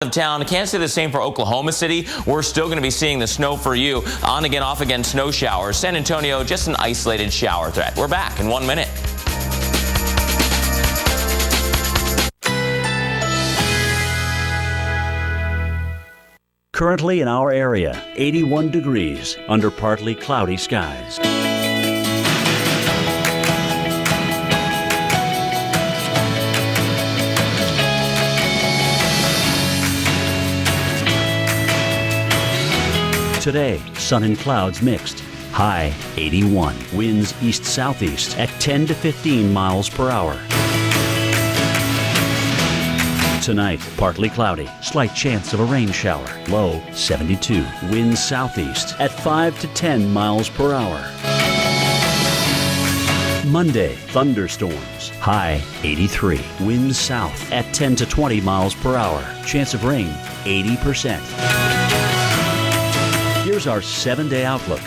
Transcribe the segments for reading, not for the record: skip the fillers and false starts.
town. Can't say the same for Oklahoma City. We're still going to be seeing the snow for you. On again, off again snow showers. San Antonio, just an isolated shower threat. We're back in 1 minute. Currently in our area, 81 degrees under partly cloudy skies. Today, sun and clouds mixed. High 81. Winds east-southeast at 10 to 15 miles per hour. Tonight, partly cloudy. Slight chance of a rain shower. Low 72. Winds southeast at 5 to 10 miles per hour. Monday, thunderstorms. High 83. Winds south at 10 to 20 miles per hour. Chance of rain 80%. Here's our 7-day outlook.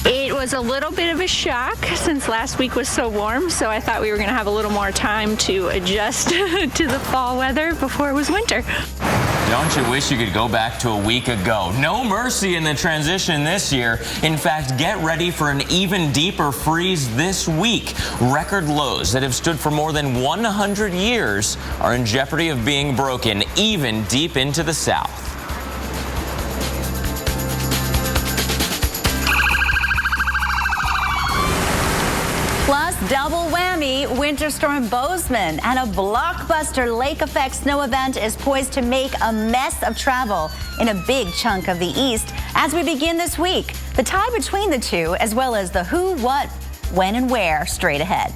It was a little bit of a shock since last week was so warm, so I thought we were going to have a little more time to adjust to the fall weather before it was winter. Don't you wish you could go back to a week ago? No mercy in the transition this year. In fact, get ready for an even deeper freeze this week. Record lows that have stood for more than 100 years are in jeopardy of being broken, even deep into the south. Plus, double whammy, Winter Storm Bozeman and a blockbuster lake effect snow event is poised to make a mess of travel in a big chunk of the east as we begin this week. The tie between the two, as well as the who, what, when, and where, straight ahead.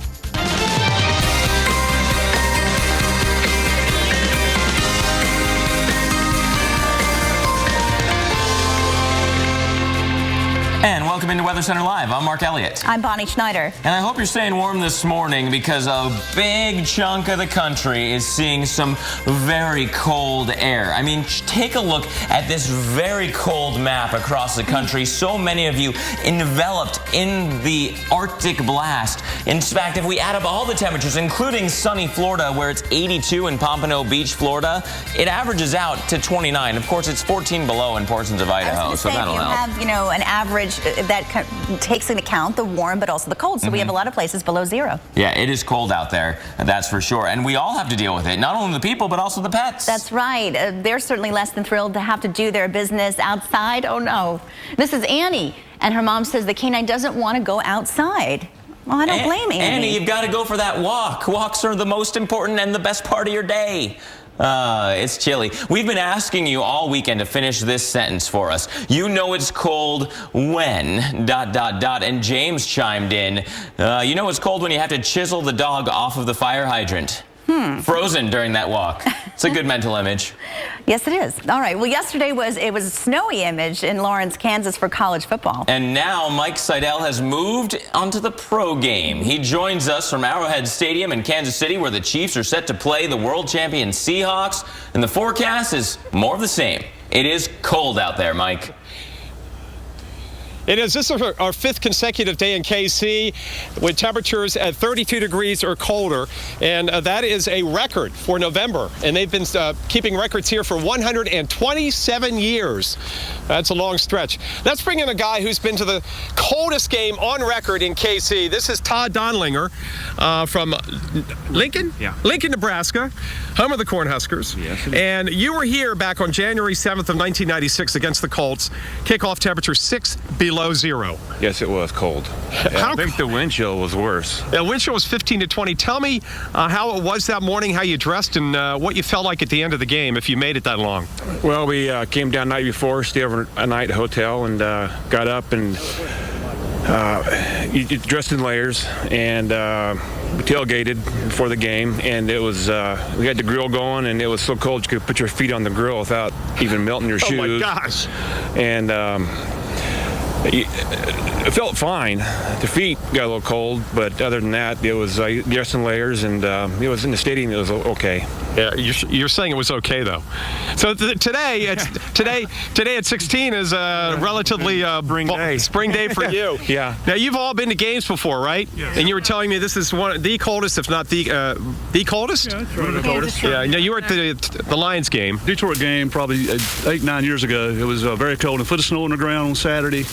And welcome into Weather Center Live. I'm Mark Elliott. I'm Bonnie Schneider. And I hope you're staying warm this morning because a big chunk of the country is seeing some very cold air. I mean, take a look at this very cold map across the country. So many of you enveloped in the Arctic blast. In fact, if we add up all the temperatures, including sunny Florida, where it's 82 in Pompano Beach, Florida, it averages out to 29. Of course, it's 14 below in portions of Idaho, so that'll help. Have, an average that takes into account the warm but also the cold. So we have a lot of places below zero. Yeah, it is cold out there, that's for sure. And we all have to deal with it, not only the people, but also the pets. That's right. They're certainly less than thrilled to have to do their business outside. Oh, no. This is Annie, and her mom says the canine doesn't want to go outside. Well, I don't blame Annie. Annie, you've got to go for that walk. Walks are the most important and the best part of your day. It's chilly. We've been asking you all weekend to finish this sentence for us. You know it's cold when, ... And James chimed in, you know it's cold when you have to chisel the dog off of the fire hydrant. Frozen during that walk. It's a good mental image. Yes, it is. All right. Well, yesterday was a snowy image in Lawrence, Kansas for college football. And now Mike Seidel has moved onto the pro game. He joins us from Arrowhead Stadium in Kansas City, where the Chiefs are set to play the world champion Seahawks. And the forecast is more of the same. It is cold out there, Mike. It is. This is our fifth consecutive day in KC with temperatures at 32 degrees or colder, and that is a record for November. And they've been keeping records here for 127 years. That's a long stretch. Let's bring in a guy who's been to the coldest game on record in KC. This is Todd Donlinger from Lincoln? Yeah. Lincoln, Nebraska, home of the Cornhuskers. Yes, it is. And you were here back on January 7th of 1996 against the Colts. Kickoff temperature 6 below zero. Yes, it was cold. I think the wind chill was worse. The wind chill was 15 to 20. Tell me how it was that morning, how you dressed, and what you felt like at the end of the game, if you made it that long. Well, we came down the night before, stayed over a night at a hotel, and got up and you dressed in layers, and we tailgated before the game, and it was we had the grill going, and it was so cold you could put your feet on the grill without even melting your shoes. Oh my gosh! And it felt fine. The feet got a little cold, but other than that, it was dressed in layers, and it was in the stadium. It was okay. Yeah, you're saying it was okay though. So today at 16 is a relatively spring day for you. Yeah. Now you've all been to games before, right? Yes. And you were telling me this is the coldest, if not the coldest. Yeah, it's right. The coldest. Yeah. Now you were at the Lions game. Detroit game probably 8-9 years ago. It was very cold. A foot of snow on the ground on Saturday,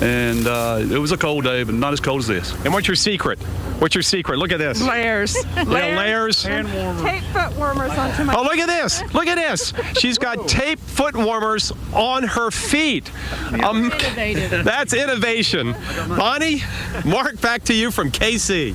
and it was a cold day, but not as cold as this. And what's your secret? Look at this. Layers. Layers. Hand warmers. Tape foot warmers onto my. Oh, look at this. Look at this. She's got tape foot warmers on her feet. That's innovation. Bonnie, Mark, back to you from KC.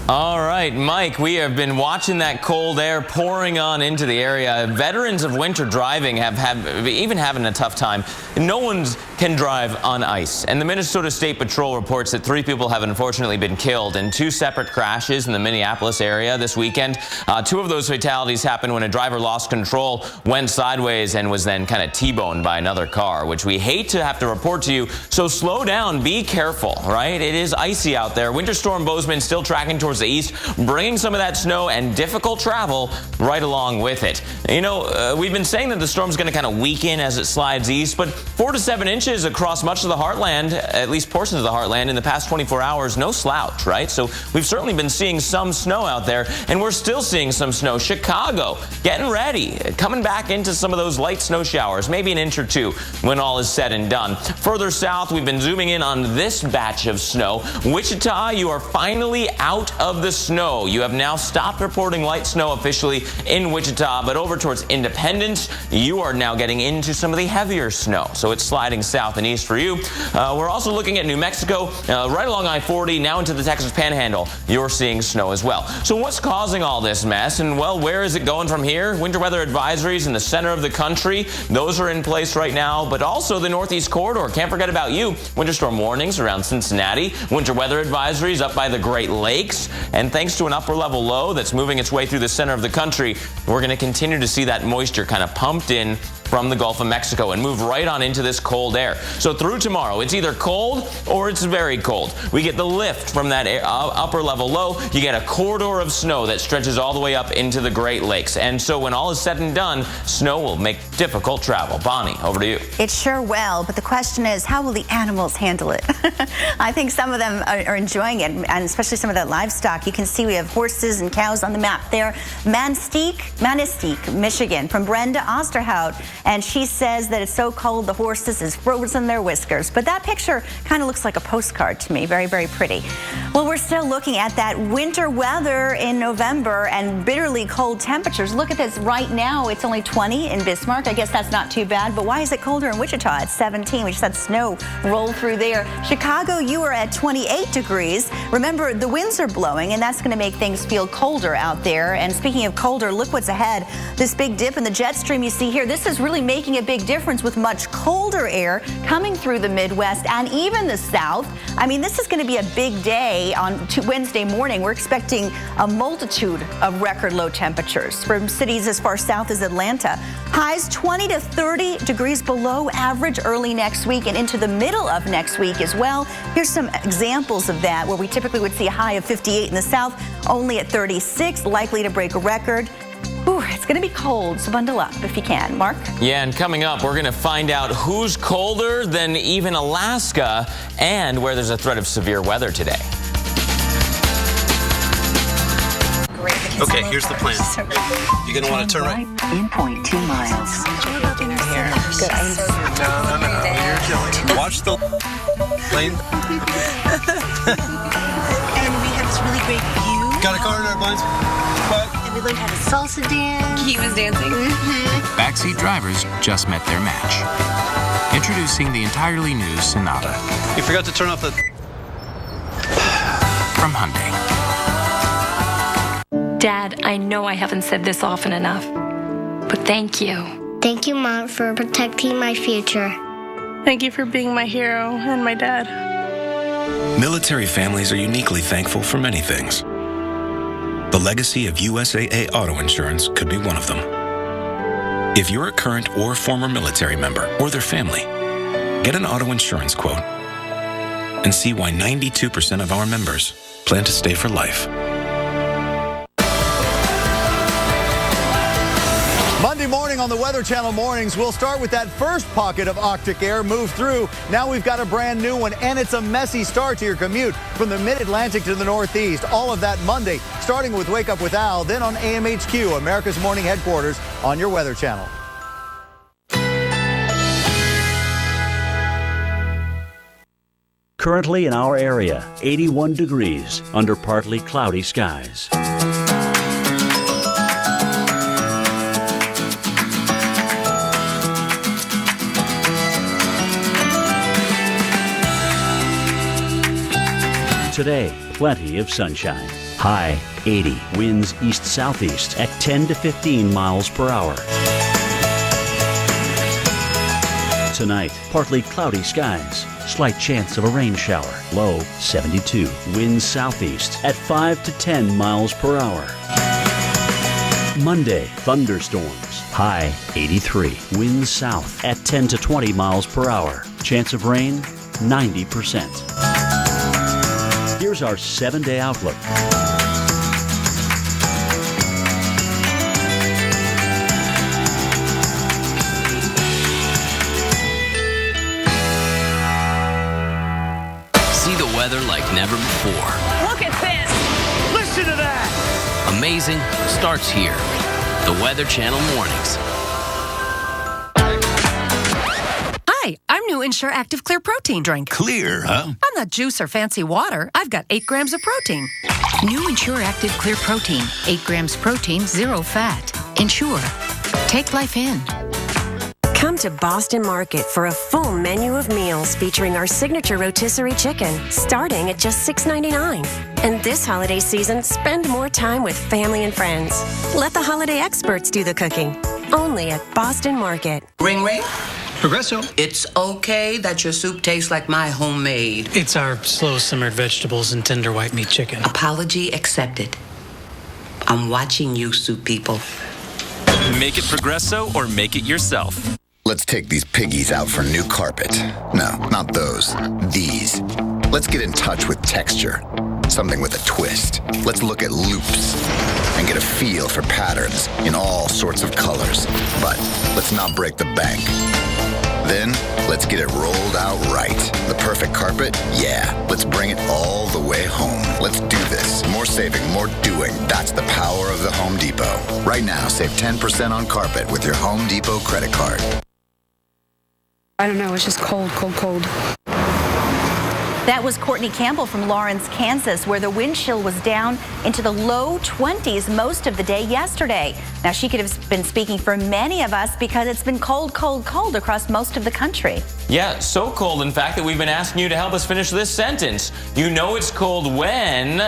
All right, Mike, we have been watching that cold air pouring on into the area. Veterans of winter driving have even having a tough time. No one can drive on ice. And the Minnesota State Patrol reports that 3 people have unfortunately been killed in 2 separate crashes in the Minneapolis area this weekend. 2 of those fatalities happened when a driver lost control, went sideways, and was then kind of T-boned by another car, which we hate to have to report to you. So slow down, be careful, right? It is icy out there. Winter Storm Bozeman still tracking towards the east, bringing some of that snow and difficult travel right along with it. You know, we've been saying that the storm's going to kind of weaken as it slides east, but 4 to 7 inches across much of the heartland, at least portions of the heartland, in the past 24 hours, no slouch, right? So we've certainly been seeing some snow out there, and we're still seeing some snow. Chicago, getting ready, coming back into some of those light snow showers, maybe an inch or 2 when all is said and done. Further south, we've been zooming in on this batch of snow. Wichita, you are finally out of the snow. You have now stopped reporting light snow officially in Wichita, but over towards Independence, you are now getting into some of the heavier snow. So it's sliding south and east for you. We're also looking at New Mexico, right along I-40, now into the Texas Panhandle. You're seeing snow as well. So what's causing all this mess? And well, where is it going from here? Winter weather advisories in the center of the country. Those are in place right now, but also the Northeast Corridor. Can't forget about you. Winter storm warnings around Cincinnati. Winter weather advisories up by the Great Lakes. And thanks to an upper level low that's moving its way through the center of the country, we're going to continue to see that moisture kind of pumped in from the Gulf of Mexico and move right on into this cold air. So through tomorrow, it's either cold or it's very cold. We get the lift from that upper level low. You get a corridor of snow that stretches all the way up into the Great Lakes. And so when all is said and done, snow will make difficult travel. Bonnie, over to you. It sure will, but the question is, how will the animals handle it? I think some of them are enjoying it, and especially some of that livestock. You can see we have horses and cows on the map there. Manistique, Michigan, from Brenda Osterhout. And she says that it's so cold the horses is frozen their whiskers. But that picture kind of looks like a postcard to me. Very, very pretty. Well, we're still looking at that winter weather in November and bitterly cold temperatures. Look at this right now. It's only 20 in Bismarck. I guess that's not too bad. But why is it colder in Wichita? It's 17. We just had snow roll through there. Chicago, you are at 28 degrees. Remember, the winds are blowing, and that's going to make things feel colder out there. And speaking of colder, look what's ahead. This big dip in the jet stream you see here, this is really making a big difference with much colder air coming through the Midwest and even the South. I mean, this is going to be a big day on Wednesday morning. We're expecting a multitude of record low temperatures from cities as far south as Atlanta. Highs 20 to 30 degrees below average early next week and into the middle of next week as well. Here's some examples of that, where we typically would see a high of 58 in the South, only at 36, likely to break a record. Ooh, it's going to be cold, so bundle up if you can. Mark? Yeah, and coming up, we're going to find out who's colder than even Alaska and where there's a threat of severe weather today. Okay, here's the plan. You're going to want to turn right. In 0.2 miles. Good. No. You're killing. Watch the lane. And we have this really great view. Got a car in our blinds. And we learned how to salsa dance. He was dancing. Backseat drivers just met their match. Introducing the entirely new Sonata. You forgot to turn off the... From Hyundai. Dad, I know I haven't said this often enough, but thank you. Thank you, Mom, for protecting my future. Thank you for being my hero and my dad. Military families are uniquely thankful for many things. The legacy of USAA Auto Insurance could be one of them. If you're a current or former military member or their family, get an auto insurance quote and see why 92% of our members plan to stay for life. on the Weather Channel mornings, we'll start with that first pocket of Arctic air move through. Now we've got a brand new one, and it's a messy start to your commute from the mid-Atlantic to the Northeast. All of that Monday, starting with Wake Up with Al, then on AMHQ, America's morning headquarters, on your Weather Channel. Currently in our area, 81 degrees under partly cloudy skies. Today, plenty of sunshine. High 80, winds east-southeast at 10 to 15 miles per hour. Tonight, partly cloudy skies. Slight chance of a rain shower. Low 72. Winds southeast at 5 to 10 miles per hour. Monday, thunderstorms. High 83. Winds south at 10 to 20 miles per hour. Chance of rain 90%. Here's our 7-day outlook. See the weather like never before. Look at this! Listen to that! Amazing starts here. The Weather Channel mornings. Hi, I'm new Ensure Active Clear Protein Drink. Clear, huh? I'm not juice or fancy water. I've got 8 grams of protein. New Ensure Active Clear Protein. 8 grams protein, 0 fat. Ensure. Take life in. Come to Boston Market for a full menu of meals featuring our signature rotisserie chicken, starting at just $6.99. And this holiday season, spend more time with family and friends. Let the holiday experts do the cooking. Only at Boston Market. Ring, ring. Progresso. It's okay that your soup tastes like my homemade. It's our slow-simmered vegetables and tender white meat chicken. Apology accepted. I'm watching you, soup people. Make it Progresso or make it yourself. Let's take these piggies out for new carpet. No, not those. These. Let's get in touch with texture. Something with a twist. Let's look at loops and get a feel for patterns in all sorts of colors. But let's not break the bank. Then, let's get it rolled out right. The perfect carpet? Yeah. Let's bring it all the way home. Let's do this. More saving, more doing. That's the power of the Home Depot. Right now, save 10% on carpet with your Home Depot credit card. I don't know, it's just cold, cold, cold. That was Courtney Campbell from Lawrence, Kansas, where the wind chill was down into the low 20s most of the day yesterday. Now, she could have been speaking for many of us because it's been cold, cold, cold across most of the country. Yeah, so cold, in fact, that we've been asking you to help us finish this sentence. You know it's cold when... ...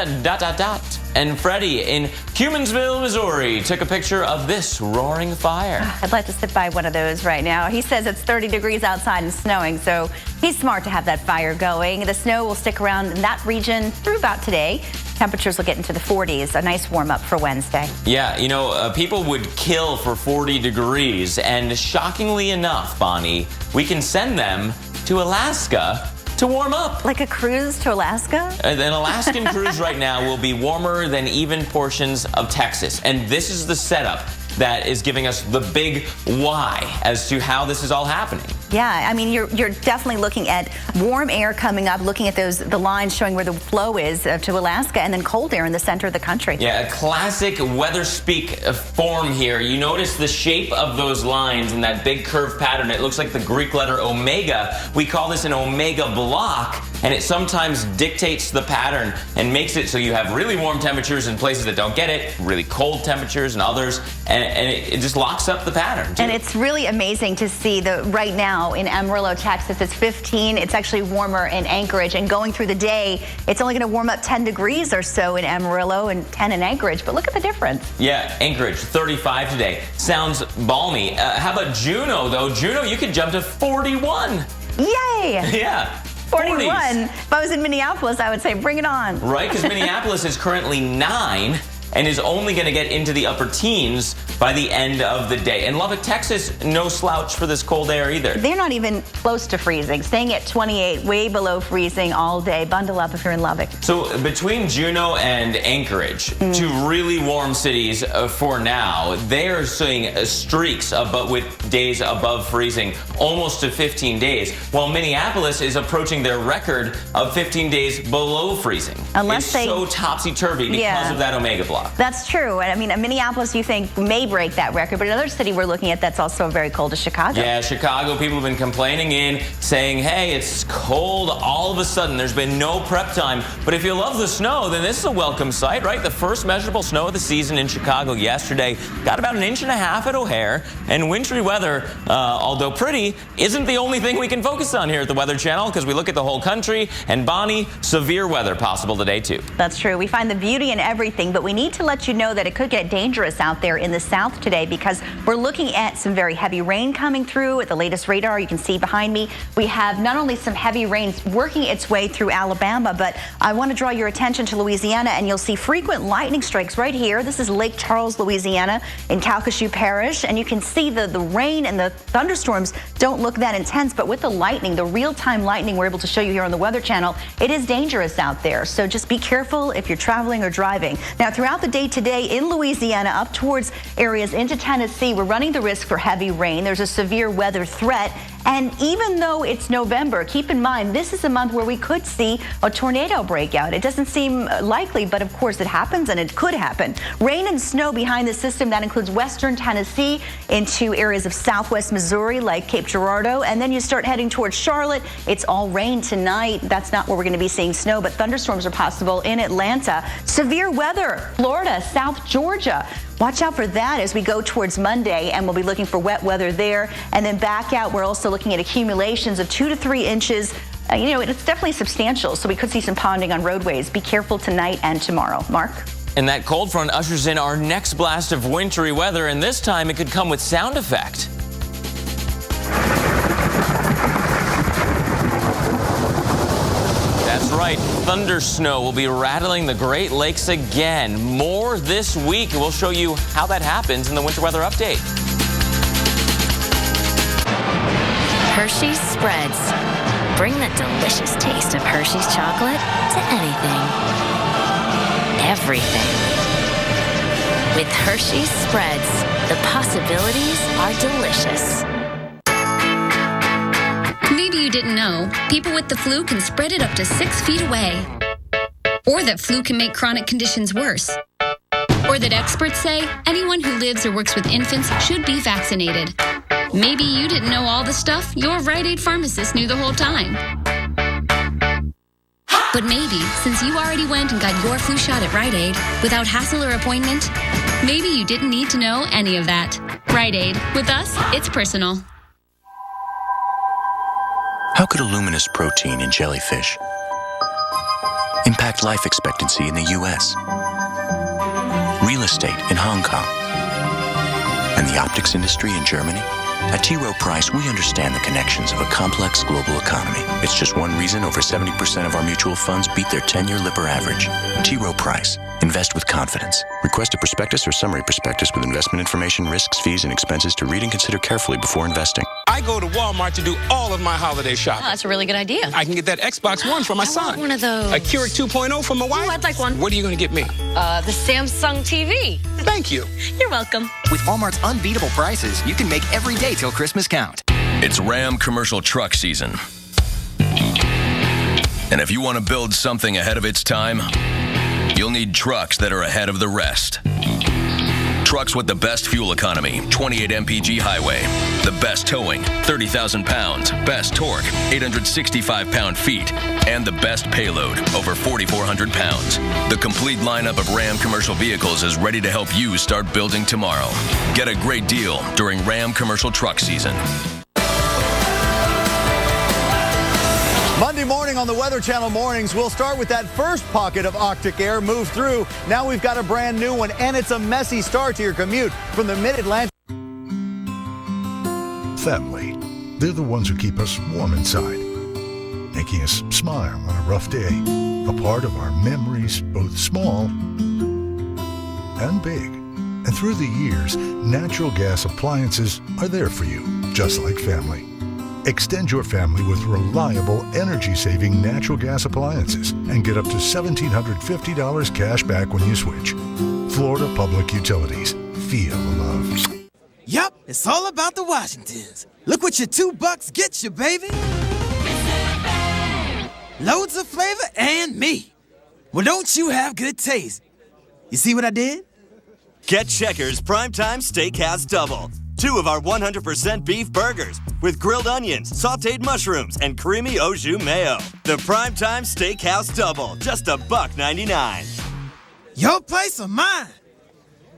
And Freddie in Cumansville, Missouri, took a picture of this roaring fire. I'd like to sit by one of those right now. He says it's 30 degrees outside and snowing, so he's smart to have that fire going. The snow will stick around in that region through about today. Temperatures will get into the 40s, a nice warm up for Wednesday. Yeah, you know, people would kill for 40 degrees, and shockingly enough, Bonnie, we can send them to Alaska to warm up. Like a cruise to Alaska? An Alaskan cruise right now will be warmer than even portions of Texas. And this is the setup that is giving us the big why as to how this is all happening. Yeah, I mean, you're definitely looking at warm air coming up, looking at the lines showing where the flow is to Alaska, and then cold air in the center of the country. Yeah, a classic weather speak form here. You notice the shape of those lines and that big curved pattern. It looks like the Greek letter omega. We call this an omega block, and it sometimes dictates the pattern and makes it so you have really warm temperatures in places that don't get it, really cold temperatures in others, and it just locks up the pattern, too. And it's really amazing to see right now in Amarillo, Texas, it's 15. It's actually warmer in Anchorage, and going through the day, it's only going to warm up 10 degrees or so in Amarillo and 10 in Anchorage, but look at the difference. Yeah, Anchorage, 35 today. Sounds balmy. How about Juneau, though? Juneau, you could jump to 41. Yay! Yeah. 41. 40s. If I was in Minneapolis, I would say bring it on. Right, because Minneapolis is currently 9. and is only going to get into the upper teens by the end of the day. And Lubbock, Texas, no slouch for this cold air either. They're not even close to freezing, staying at 28, way below freezing all day. Bundle up if you're in Lubbock. So between Juneau and Anchorage, two really warm cities for now, they are seeing streaks with days above freezing, almost to 15 days, while Minneapolis is approaching their record of 15 days below freezing. It's so topsy-turvy because of that Omega block. That's true. And I mean, Minneapolis, you think, may break that record, but another city we're looking at that's also very cold is Chicago. Yeah, Chicago, people have been complaining saying, hey, it's cold. All of a sudden, there's been no prep time. But if you love the snow, then this is a welcome sight, right? The first measurable snow of the season in Chicago yesterday. Got about 1.5 inches at O'Hare. And wintry weather, although pretty, isn't the only thing we can focus on here at the Weather Channel, because we look at the whole country. And Bonnie, severe weather possible today, too. That's true. We find the beauty in everything, but we need to let you know that it could get dangerous out there in the south today, because we're looking at some very heavy rain coming through. At the latest radar, you can see behind me, we have not only some heavy rains working its way through Alabama, but I want to draw your attention to Louisiana, and you'll see frequent lightning strikes right here. This is Lake Charles, Louisiana, in Calcasieu Parish, and you can see the rain and the thunderstorms don't look that intense, but with the lightning, the real-time lightning we're able to show you here on the Weather Channel, it is dangerous out there. So just be careful if you're traveling or driving. Now, throughout the day today in Louisiana, up towards areas into Tennessee, we're running the risk for heavy rain. There's a severe weather threat. And even though it's November, keep in mind, this is a month where we could see a tornado breakout. It doesn't seem likely, but of course it happens, and it could happen. Rain and snow behind the system, that includes western Tennessee into areas of southwest Missouri like Cape Girardeau, and then you start heading towards Charlotte. It's all rain tonight. That's not where we're going to be seeing snow, but thunderstorms are possible in Atlanta. Severe weather, Florida, South Georgia. Watch out for that as we go towards Monday, and we'll be looking for wet weather there. And then back out, we're also looking at accumulations of 2 to 3 inches. It's definitely substantial, so we could see some ponding on roadways. Be careful tonight and tomorrow. Mark? And that cold front ushers in our next blast of wintry weather, and this time it could come with sound effect. That's right, thunder snow will be rattling the Great Lakes again. More this week. We'll show you how that happens in the winter weather update. Hershey's Spreads. Bring the delicious taste of Hershey's chocolate to anything. Everything. With Hershey's Spreads, the possibilities are delicious. Maybe you didn't know, people with the flu can spread it up to 6 feet away. Or that flu can make chronic conditions worse. Or that experts say anyone who lives or works with infants should be vaccinated. Maybe you didn't know all the stuff your Rite Aid pharmacist knew the whole time. But maybe, since you already went and got your flu shot at Rite Aid without hassle or appointment, maybe you didn't need to know any of that. Rite Aid. With us, it's personal. How could a luminous protein in jellyfish impact life expectancy in the U.S., real estate in Hong Kong, and the optics industry in Germany? At T. Rowe Price, we understand the connections of a complex global economy. It's just one reason over 70% of our mutual funds beat their 10-year Lipper average. T. Rowe Price. Invest with confidence. Request a prospectus or summary prospectus with investment information, risks, fees, and expenses to read and consider carefully before investing. I go to Walmart to do all of my holiday shopping. Oh, that's a really good idea. I can get that Xbox One for my son. I want one of those. A Keurig 2.0 for my wife. Ooh, I'd like one. What are you going to get me? The Samsung TV. Thank you. You're welcome. With Walmart's unbeatable prices, you can make every day till Christmas count. It's Ram commercial truck season. And if you want to build something ahead of its time, you'll need trucks that are ahead of the rest. Trucks with the best fuel economy, 28 mpg highway, the best towing, 30,000 pounds, best torque, 865 pound-feet, and the best payload, over 4,400 pounds. The complete lineup of Ram commercial vehicles is ready to help you start building tomorrow. Get a great deal during Ram commercial truck season. Monday morning on the Weather Channel Mornings, we'll start with that first pocket of Arctic air move through. Now we've got a brand new one, and it's a messy start to your commute from the Mid-Atlantic. Family. They're the ones who keep us warm inside, making us smile on a rough day. A part of our memories, both small and big. And through the years, natural gas appliances are there for you, just like family. Extend your family with reliable, energy-saving natural gas appliances and get up to $1,750 cash back when you switch. Florida Public Utilities. Feel the love. Yup, it's all about the Washingtons. Look what your $2 gets you, baby. Loads of flavor and meat. Well, don't you have good taste? You see what I did? Get Checkers Primetime Steakhouse Double. 2 of our 100% beef burgers with grilled onions, sauteed mushrooms, and creamy au jus mayo. The Primetime Steakhouse Double, just $1.99. Your place or mine?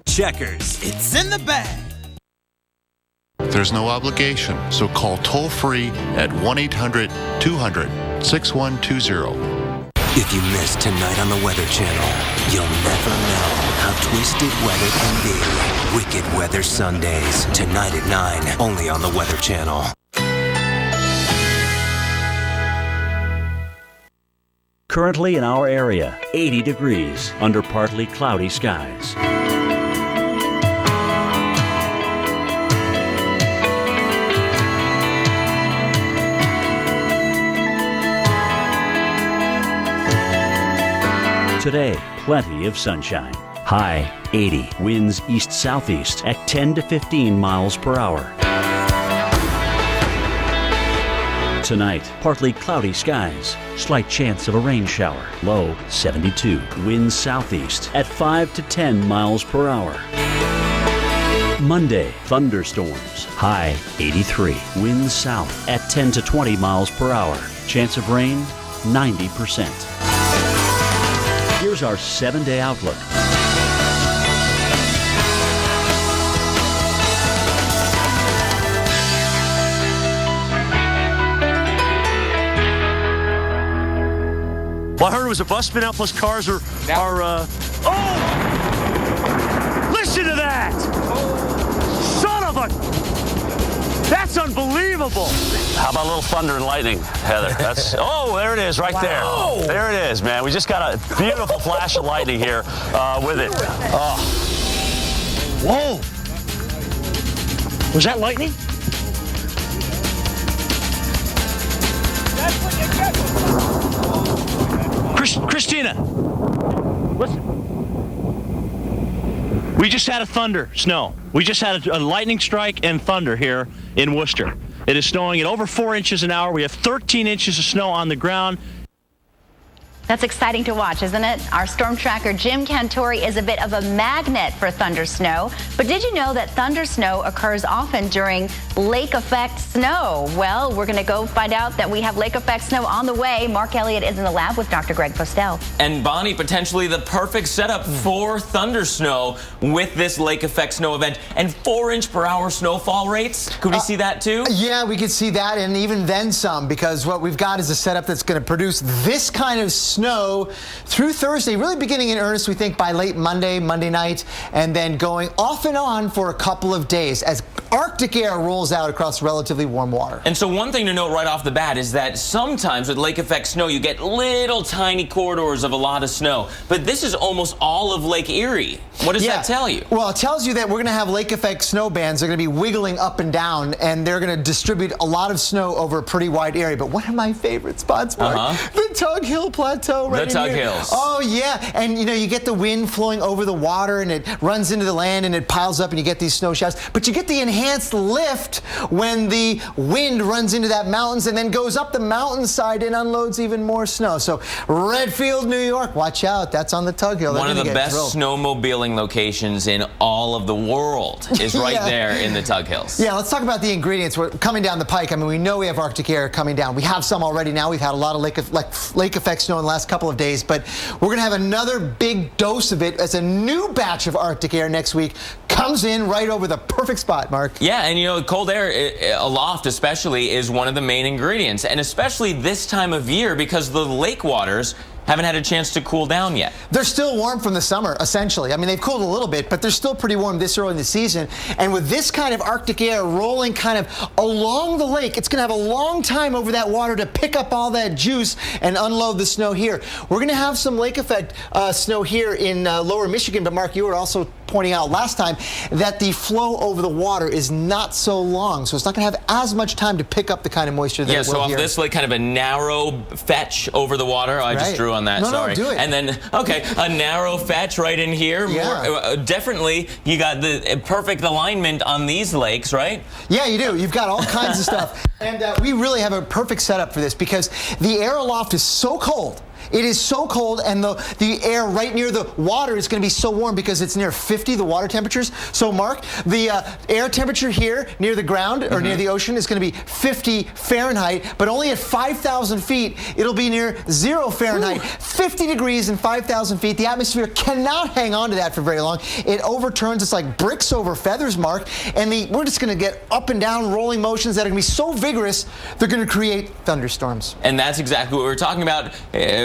Checkers. It's in the bag. There's no obligation, so call toll-free at 1-800-200-6120. If you miss tonight on the Weather Channel, you'll never know how twisted weather can be. Wicked Weather Sundays, tonight at 9, only on the Weather Channel. Currently in our area, 80 degrees under partly cloudy skies. Today, plenty of sunshine. High 80. Winds east-southeast at 10 to 15 miles per hour. Tonight, partly cloudy skies. Slight chance of a rain shower. Low 72. Winds southeast at 5 to 10 miles per hour. Monday, thunderstorms. High 83. Winds south at 10 to 20 miles per hour. Chance of rain 90%. Here's our 7-day outlook. Well, I heard it was a bus spin out plus cars are oh! Listen to that! Son of a... That's unbelievable! How about a little thunder and lightning, Heather? That's oh, there it is, right there. There it is, man. We just got a beautiful flash of lightning here with it. Oh. Whoa! Was that lightning? Christina, listen. We just had a snow. We just had a lightning strike and thunder here in Worcester. It is snowing at over 4 inches an hour. We have 13 inches of snow on the ground. That's exciting to watch, isn't it? Our storm tracker, Jim Cantore, is a bit of a magnet for thunder snow. But did you know that thunder snow occurs often during lake effect snow? Well, we're going to go find out that we have lake effect snow on the way. Mark Elliott is in the lab with Dr. Greg Postel. And Bonnie, potentially the perfect setup for thunder snow with this lake effect snow event and 4-inch-per-hour snowfall rates. Could we see that too? Yeah, we could see that, and even then some, because what we've got is a setup that's going to produce this kind of snow through Thursday, really beginning in earnest, we think, by late Monday night, and then going off and on for a couple of days as Arctic air rolls out across relatively warm water. And so one thing to note right off the bat is that sometimes with lake effect snow, you get little tiny corridors of a lot of snow. But this is almost all of Lake Erie. What does that tell you? Well, it tells you that we're going to have lake effect snow bands. They're going to be wiggling up and down, and they're going to distribute a lot of snow over a pretty wide area. But one of my favorite spots, Mark, the Tug Hill Plateau right The Tug Hills. Oh, yeah. And, you know, you get the wind flowing over the water, and it runs into the land, and it piles up, and you get these snow showers. But you get the enhanced lift when the wind runs into that mountains and then goes up the mountainside and unloads even more snow. So Redfield, New York, watch out. That's on the Tug Hill. One of the best snowmobiling locations in all of the world is right there in the Tug Hills. Yeah, let's talk about the ingredients. We're coming down the pike. I mean, we know we have Arctic air coming down. We have some already now. We've had a lot of lake effect snow in the last couple of days, but we're going to have another big dose of it as a new batch of Arctic air next week comes in right over the perfect spot, Mark. Yeah, and you know, cold air aloft especially is one of the main ingredients, and especially this time of year because the lake waters haven't had a chance to cool down yet. They're still warm from the summer, essentially. I mean, they've cooled a little bit, but they're still pretty warm this early in the season. And with this kind of Arctic air rolling kind of along the lake, it's going to have a long time over that water to pick up all that juice and unload the snow here. We're going to have some lake effect snow here in lower Michigan, but Mark, you were also pointing out last time that the flow over the water is not so long, so it's not going to have as much time to pick up the kind of moisture that it will so off here. this, like, kind of a narrow fetch over the water. I just drew on that, sorry. No, do it. And then, okay, a narrow fetch right in here. Yeah. Definitely, you got the perfect alignment on these lakes, right? Yeah, you do. You've got all kinds of stuff. And we really have a perfect setup for this because the air aloft is so cold. It is so cold, and the air right near the water is going to be so warm because it's near 50, the water temperatures. So, Mark, the air temperature here near the ground or near the ocean is going to be 50 Fahrenheit, but only at 5,000 feet, it'll be near 0 Fahrenheit. 50 degrees and 5,000 feet. The atmosphere cannot hang on to that for very long. It overturns. It's like bricks over feathers, Mark, and we're just going to get up and down rolling motions that are going to be so vigorous, they're going to create thunderstorms. And that's exactly what we were talking about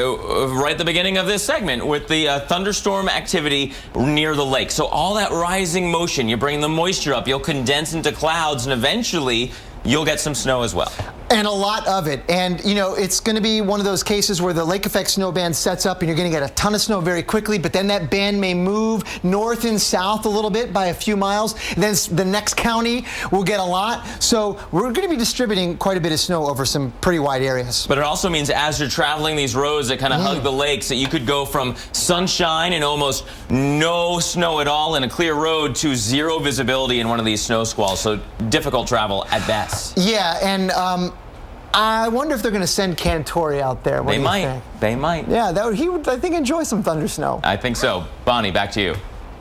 right at the beginning of this segment with the thunderstorm activity near the lake. So all that rising motion, you bring the moisture up, you'll condense into clouds, and eventually you'll get some snow as well. And a lot of it. And, you know, it's going to be one of those cases where the lake effect snow band sets up and you're going to get a ton of snow very quickly, but then that band may move north and south a little bit by a few miles. And then the next county will get a lot. So we're going to be distributing quite a bit of snow over some pretty wide areas. But it also means as you're traveling these roads that kind of hug the lakes, that you could go from sunshine and almost no snow at all in a clear road to zero visibility in one of these snow squalls. So difficult travel at best. Yeah, and I wonder if they're going to send Cantori out there. What do you think? They might. Yeah, he would, I think, enjoy some thunder snow. I think so. Bonnie, back to you.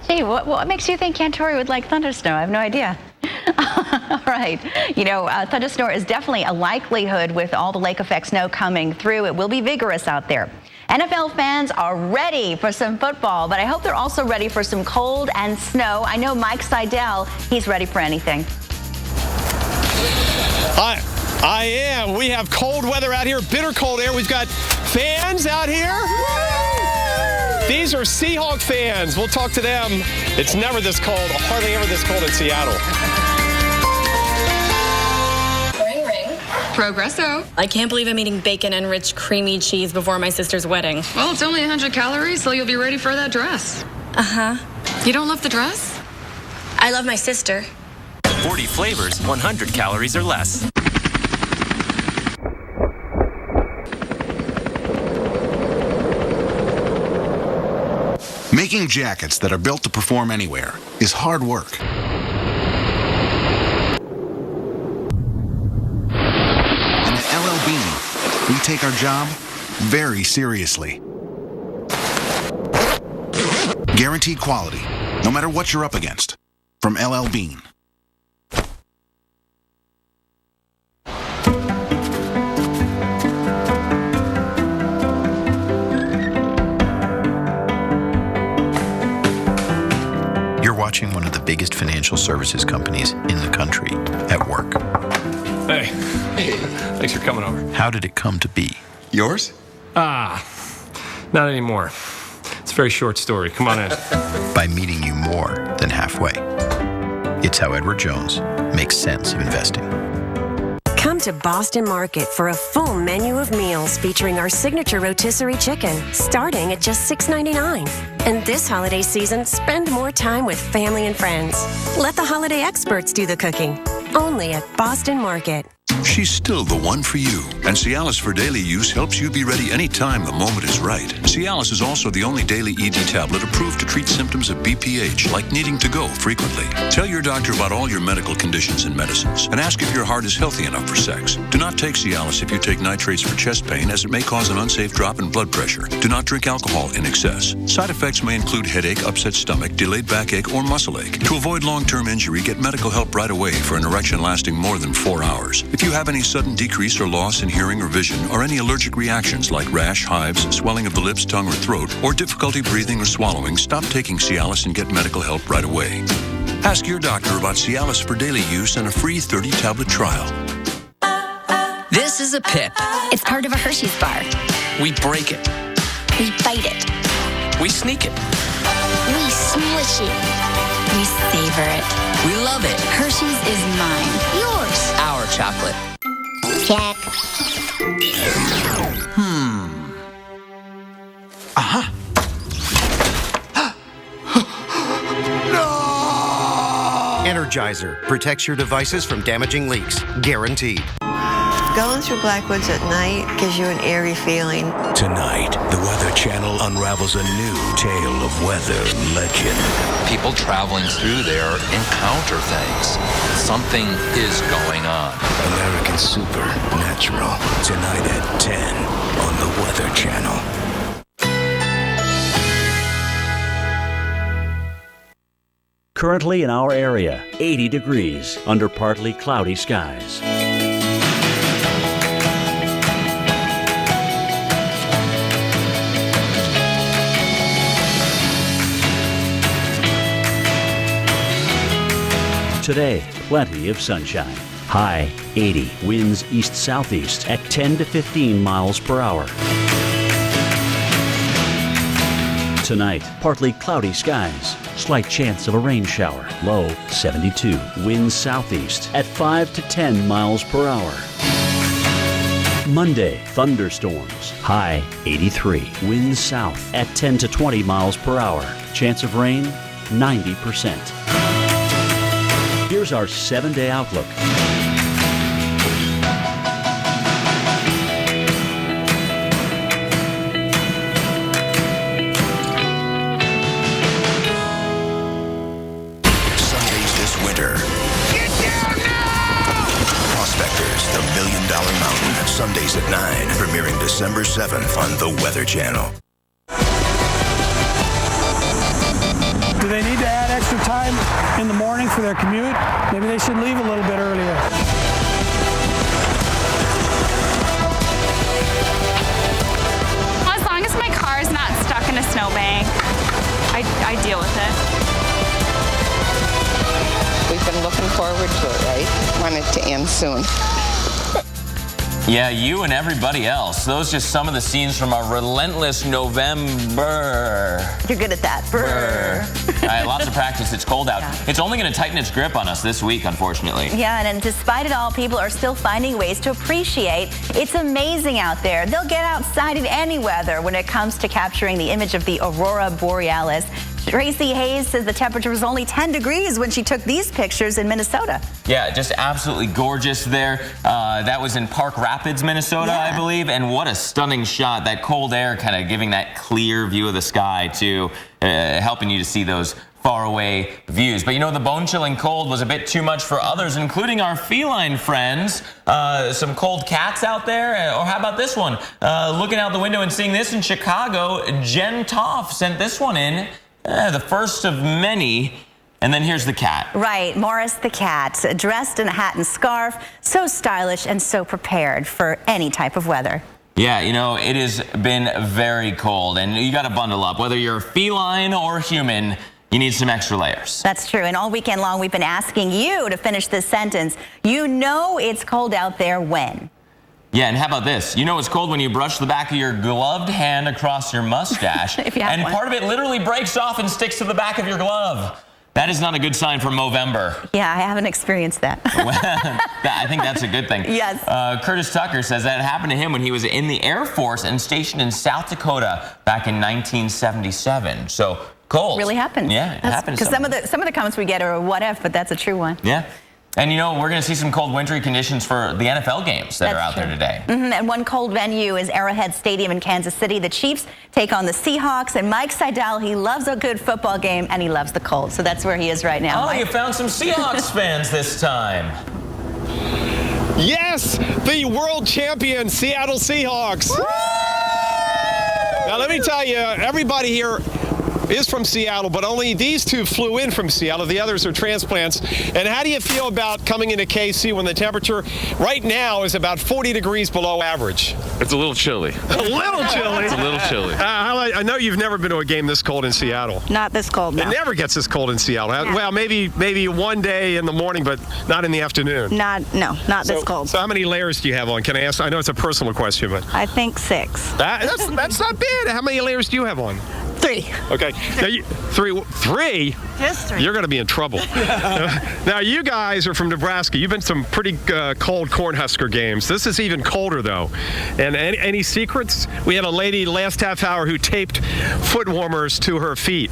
Gee, what makes you think Cantori would like thunder snow? I have no idea. All right. You know, thunder snow is definitely a likelihood with all the lake effect snow coming through. It will be vigorous out there. NFL fans are ready for some football, but I hope they're also ready for some cold and snow. I know Mike Seidel, he's ready for anything. I am. We have cold weather out here, bitter cold air. We've got fans out here. These are Seahawk fans. We'll talk to them. It's never this cold, hardly ever this cold in Seattle. Ring, ring. Progresso. I can't believe I'm eating bacon-enriched creamy cheese before my sister's wedding. Well, it's only 100 calories, so you'll be ready for that dress. Uh-huh. You don't love the dress? I love my sister. 40 flavors, 100 calories or less. Making jackets that are built to perform anywhere is hard work. And at LL Bean, we take our job very seriously. Guaranteed quality, no matter what you're up against. From LL Bean. Watching one of the biggest financial services companies in the country at work. Hey, thanks for coming over. How did it come to be? Yours? Not anymore. It's a very short story. Come on in. By meeting you more than halfway. It's how Edward Jones makes sense of investing. Come to Boston Market for a full menu of meals featuring our signature rotisserie chicken, starting at just $6.99. And this holiday season, spend more time with family and friends. Let the holiday experts do the cooking. Only at Boston Market. She's still the one for you, and Cialis for daily use helps you be ready anytime the moment is right. Cialis is also the only daily ED tablet approved to treat symptoms of BPH, like needing to go frequently. Tell your doctor about all your medical conditions and medicines, and ask if your heart is healthy enough for sex. Do not take Cialis if you take nitrates for chest pain, as it may cause an unsafe drop in blood pressure. Do not drink alcohol in excess. Side effects may include headache, upset stomach, delayed backache, or muscle ache. To avoid long-term injury, get medical help right away for an erection lasting more than 4 hours. If you have any sudden decrease or loss in hearing or vision, or any allergic reactions like rash, hives, swelling of the lips, tongue, or throat, or difficulty breathing or swallowing, stop taking Cialis and get medical help right away. Ask your doctor about Cialis for daily use and a free 30-tablet trial. This is a Pip. It's part of a Hershey's bar. We break it. We bite it. We sneak it. We smush it. We savor it. We love it. Hershey's is mine. Yours. Our chocolate. Check. Aha. Energizer protects your devices from damaging leaks. Guaranteed. Going through Blackwoods at night gives you an eerie feeling. Tonight, the Weather Channel unravels a new tale of weather legend. People traveling through there encounter things. Something is going on. American Supernatural. Tonight at 10 on the Weather Channel. Currently in our area, 80 degrees under partly cloudy skies. Today, plenty of sunshine. High 80, winds east-southeast at 10 to 15 miles per hour. Tonight, partly cloudy skies. Slight chance of a rain shower. Low 72. Winds southeast at 5 to 10 miles per hour. Monday, thunderstorms. High 83. Winds south at 10 to 20 miles per hour. Chance of rain 90%. Here's our 7-day outlook. Sundays at 9, premiering December 7th on the Weather Channel. Do they need to add extra time in the morning for their commute? Maybe they should leave a little bit earlier. As long as my car is not stuck in a snowbank, I deal with it. We've been looking forward to it, right? Want it to end soon. Yeah, you and everybody else. Those just some of the scenes from our relentless November. You're good at that. Brr. Lots of practice. It's cold out. Yeah. It's only going to tighten its grip on us this week, unfortunately. Yeah, and despite it all, people are still finding ways to appreciate. It's amazing out there. They'll get outside in any weather when it comes to capturing the image of the Aurora Borealis. Tracy Hayes says the temperature was only 10 degrees when she took these pictures in Minnesota. Yeah, just absolutely gorgeous there. That was in Park Rapids, Minnesota, I believe. And what a stunning shot. That cold air kind of giving that clear view of the sky, too, helping you to see those faraway views. But you know, the bone-chilling cold was a bit too much for others, including our feline friends. Some cold cats out there. Or how about this one? Looking out the window and seeing this in Chicago, Jen Toff sent this one in. The first of many. And then here's the cat. Right, Morris the cat, dressed in a hat and scarf, so stylish and so prepared for any type of weather. Yeah, you know, it has been very cold, and you got to bundle up. Whether you're feline or human, you need some extra layers. That's true, and all weekend long we've been asking you to finish this sentence. You know it's cold out there when? Yeah, and how about this? You know it's cold when you brush the back of your gloved hand across your mustache, and part of it literally breaks off and sticks to the back of your glove. That is not a good sign for Movember. Yeah, I haven't experienced that. I think that's a good thing. Yes. Curtis Tucker says that happened to him when he was in the Air Force and stationed in South Dakota back in 1977. So cold. Really happened. Yeah, it happens. Because some of the comments we get are what if, but that's a true one. Yeah. And you know, we're going to see some cold wintry conditions for the NFL games that are out there today. And one cold venue is Arrowhead Stadium in Kansas City. The Chiefs take on the Seahawks, and Mike Seidel, he loves a good football game, and he loves the cold. So that's where he is right now. Oh, Mike. You found some Seahawks fans this time. Yes, the world champion Seattle Seahawks. Now, let me tell you, everybody here, is from Seattle, but only these two flew in from Seattle. The others are transplants. And how do you feel about coming into KC when the temperature right now is about 40 degrees below average? It's a little chilly. A little chilly? It's a little chilly. I know you've never been to a game this cold in Seattle. Not this cold, no. It never gets this cold in Seattle. Yeah. Well, maybe one day in the morning, but not in the afternoon. Not this cold. So how many layers do you have on? Can I ask? I know it's a personal question, but I think 6. that's not bad. How many layers do you have on? 3. Okay. Now three? Just 3. You're going to be in trouble. Now, you guys are from Nebraska. You've been to some pretty cold Cornhusker games. This is even colder, though. And any secrets? We had a lady last half hour who taped foot warmers to her feet.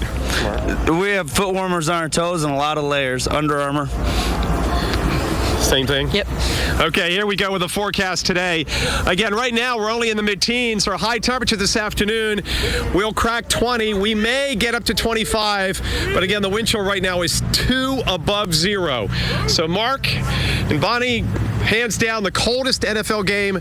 We have foot warmers on our toes and a lot of layers. Under Armour. Same thing? Yep. Okay, here we go with the forecast today. Again, right now we're only in the mid-teens. Our high temperature this afternoon will crack 20. We may get up to 25, but again, the wind chill right now is 2 above 0. So Mark and Bonnie, hands down, the coldest NFL game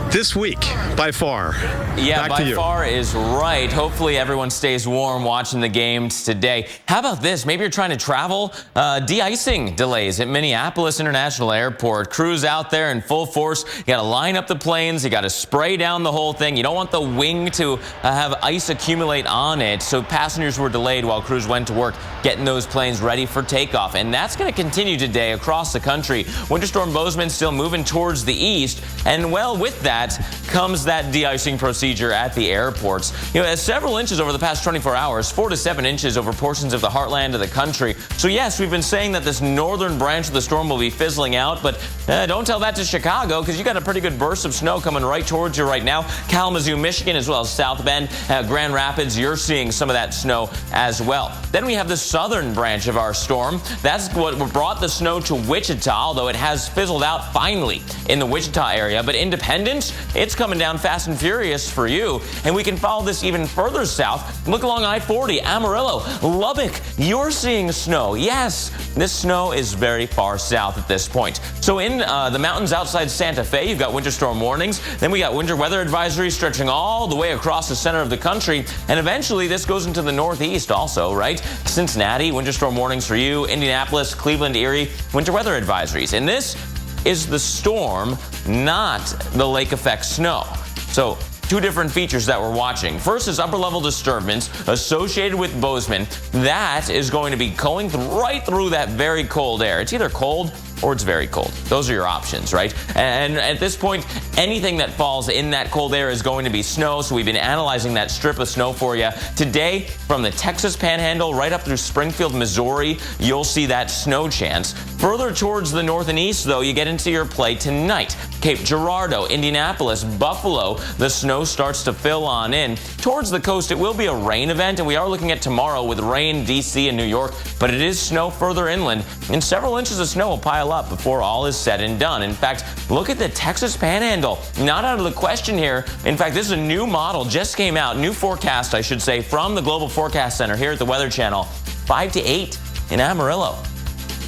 this week by far. Yeah, Back to by you. far is right. Hopefully everyone stays warm watching the games today. How about this? Maybe you're trying to travel. De-icing delays at Minneapolis International Airport. Crews out there in full force. You got to line up the planes. You got to spray down the whole thing. You don't want the wing to have ice accumulate on it. So passengers were delayed while crews went to work getting those planes ready for takeoff. And that's going to continue today across the country. Winter Storm Bozeman still moving towards the east. And well, with that comes that de-icing procedure at the airports. You know, several inches over the past 24 hours, 4 to 7 inches over portions of the heartland of the country. So yes, we've been saying that this northern branch of the storm will be fizzling out, but don't tell that to Chicago, because you got a pretty good burst of snow coming right towards you right now. Kalamazoo, Michigan, as well as South Bend, Grand Rapids, you're seeing some of that snow as well. Then we have the southern branch of our storm. That's what brought the snow to Wichita, although it has fizzled out finally in the Wichita area. But Independence, it's coming down fast and furious for you. And we can follow this even further south. Look along I-40, Amarillo, Lubbock, you're seeing snow. Yes, this snow is very far south at this point. So in the mountains outside Santa Fe, you've got winter storm warnings. Then we got winter weather advisories stretching all the way across the center of the country. And eventually this goes into the northeast also, right? Cincinnati, winter storm warnings for you. Indianapolis, Cleveland, Erie, winter weather advisories. And this is the storm, not the lake effect snow. So two different features that we're watching. First is upper level disturbance associated with Bozeman. That is going to be going right through that very cold air. It's either cold or it's very cold. Those are your options, right? And at this point, anything that falls in that cold air is going to be snow. So we've been analyzing that strip of snow for you. Today, from the Texas Panhandle right up through Springfield, Missouri, you'll see that snow chance. Further towards the north and east, though, you get into your play tonight. Cape Girardeau, Indianapolis, Buffalo, the snow starts to fill on in. Towards the coast, it will be a rain event, and we are looking at tomorrow with rain, D.C. and New York, but it is snow further inland, and several inches of snow will pile up before all is said and done. In fact, look at the Texas Panhandle. Not out of the question here. In fact, this is a new model, just came out, new forecast, I should say, from the Global Forecast Center here at the Weather Channel. 5 to 8 in Amarillo.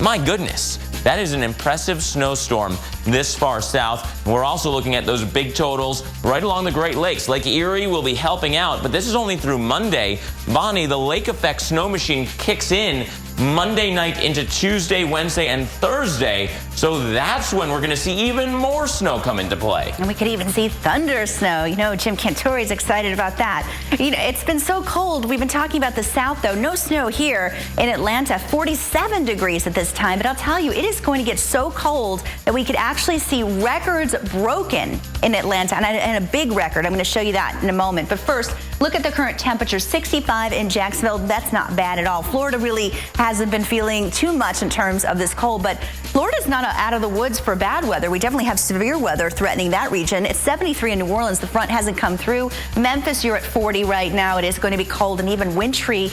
My goodness. That is an impressive snowstorm this far south. We're also looking at those big totals right along the Great Lakes. Lake Erie will be helping out, but this is only through Monday. Bonnie, the lake effect snow machine kicks in Monday night into Tuesday, Wednesday, and Thursday. So that's when we're going to see even more snow come into play. And we could even see thunder snow. You know, Jim Cantore is excited about that. You know, it's been so cold. We've been talking about the south, though. No snow here in Atlanta. 47 degrees at this time. But I'll tell you, it is going to get so cold that we could actually see records broken in Atlanta, and a big record. I'm going to show you that in a moment. But first, look at the current temperature, 65 in Jacksonville. That's not bad at all. Florida really hasn't been feeling too much in terms of this cold, but Florida's not out of the woods for bad weather. We definitely have severe weather threatening that region. It's 73 in New Orleans. The front hasn't come through. Memphis, you're at 40 right now. It is going to be cold, and even wintry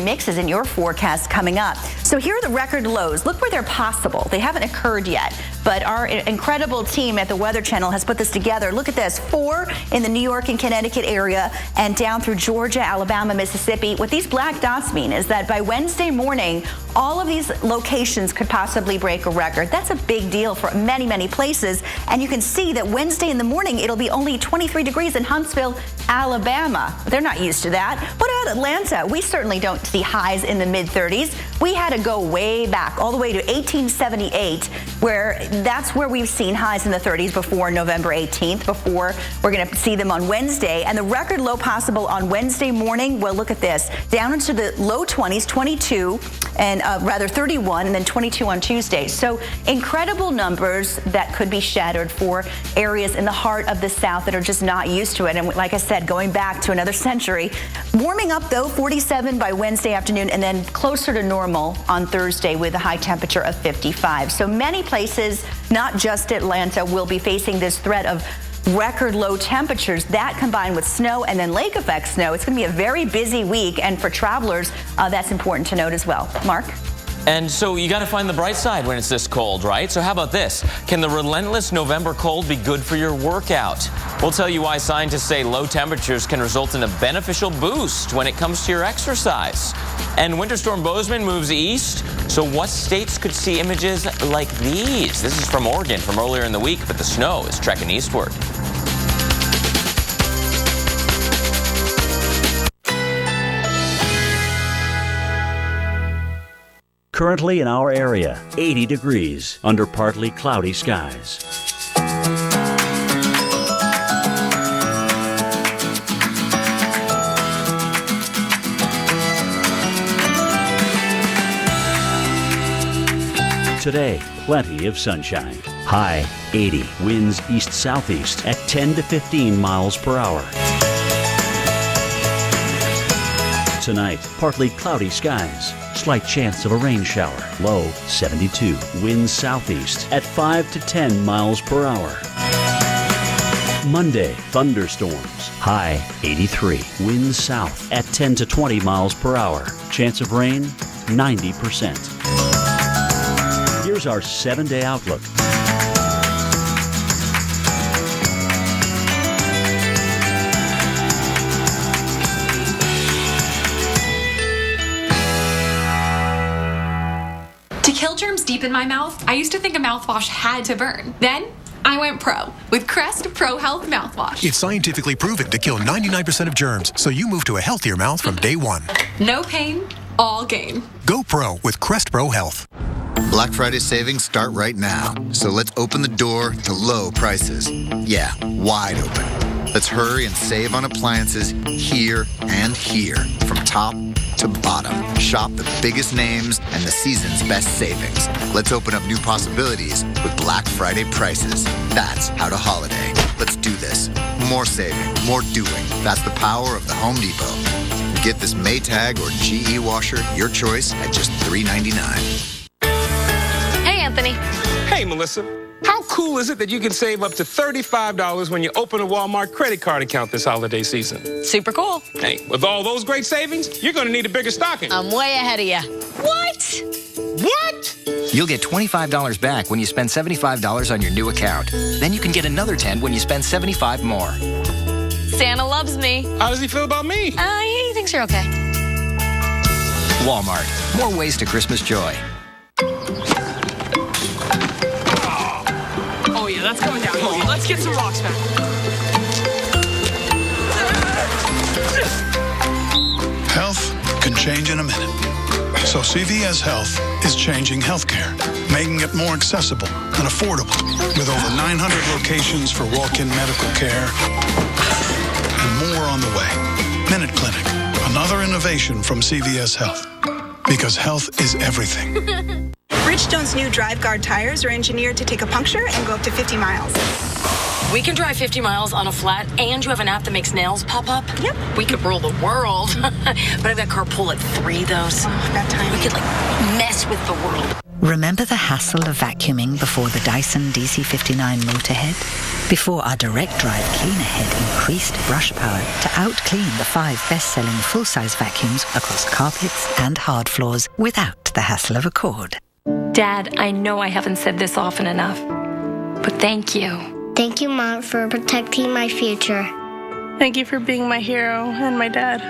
mixes in your forecast coming up. So here are the record lows. Look where they're possible. They haven't occurred yet, but our incredible team at the Weather Channel has put this together. Look at this. 4 in the New York and Connecticut area and down through Georgia, Alabama, Mississippi. What these black dots mean is that by Wednesday morning, all of these locations could possibly break a record. That's a big deal for many, many places. And you can see that Wednesday in the morning, it'll be only 23 degrees in Huntsville, Alabama. They're not used to that. What about Atlanta? We certainly don't see highs in the mid-30s. We had to go way back, all the way to 1878, where that's where we've seen highs in the 30s before November 18th, before we're going to see them on Wednesday. And the record low possible on Wednesday morning, well, look at this, down into the low 20s, 22, and rather 31, and then 22 on Tuesday. So incredible numbers that could be shattered for areas in the heart of the South that are just not used to it. And like I said, going back to another century. Warming up, though, 47 by Wednesday afternoon, and then closer to normal on Thursday with a high temperature of 55. So many places, not just Atlanta, will be facing this threat of record low temperatures. That combined with snow and then lake effect snow, it's going to be a very busy week. And for travelers, that's important to note as well. Mark? And so you got to find the bright side when it's this cold, right? So how about this? Can the relentless November cold be good for your workout? We'll tell you why scientists say low temperatures can result in a beneficial boost when it comes to your exercise. And Winter Storm Bozeman moves east. So what states could see images like these? This is from Oregon from earlier in the week, but the snow is trekking eastward. Currently in our area, 80 degrees under partly cloudy skies. Today, plenty of sunshine. High 80, winds east-southeast at 10 to 15 miles per hour. Tonight, partly cloudy skies. Slight chance of a rain shower. Low 72. Winds southeast at 5 to 10 miles per hour. Monday, thunderstorms. High 83. Winds south at 10 to 20 miles per hour. Chance of rain 90%. Here's our 7-day outlook. To kill germs deep in my mouth, I used to think a mouthwash had to burn. Then I went pro with Crest Pro Health mouthwash. It's scientifically proven to kill 99% of germs, so you move to a healthier mouth from day one. No pain, all gain. Go pro with Crest Pro Health. Black Friday savings start right now, so let's open the door to low prices. Yeah, wide open. Let's hurry and save on appliances here and here, from top to bottom. Shop the biggest names and the season's best savings. Let's open up new possibilities with Black Friday prices. That's how to holiday. Let's do this. More saving, more doing. That's the power of the Home Depot. Get this Maytag or GE washer, your choice, at just $3.99. Hey, Anthony. Hey, Melissa. How cool is it that you can save up to $35 when you open a Walmart credit card account this holiday season? Super cool. Hey, with all those great savings, you're going to need a bigger stocking. I'm way ahead of you. What? What? You'll get $25 back when you spend $75 on your new account. Then you can get another $10 when you spend $75 more. Santa loves me. How does he feel about me? He thinks you're okay. Walmart. More ways to Christmas joy. Oh, yeah, that's coming down. Let's get some rocks back. Health can change in a minute. So CVS Health is changing healthcare, making it more accessible and affordable, with over 900 locations for walk-in medical care and more on the way. Minute Clinic, another innovation from CVS Health, because health is everything. Bridgestone's new Drive Guard tires are engineered to take a puncture and go up to 50 miles. We can drive 50 miles on a flat, and you have an app that makes nails pop up? Yep. We could rule the world. But I've got carpool at 3, though, so that time. We could, mess with the world. Remember the hassle of vacuuming before the Dyson DC59 Motorhead? Before our direct drive cleaner head increased brush power to out-clean the 5 best-selling full-size vacuums across carpets and hard floors without the hassle of a cord. Dad, I know I haven't said this often enough, but thank you. Thank you, Mom, for protecting my future. Thank you for being my hero and my dad.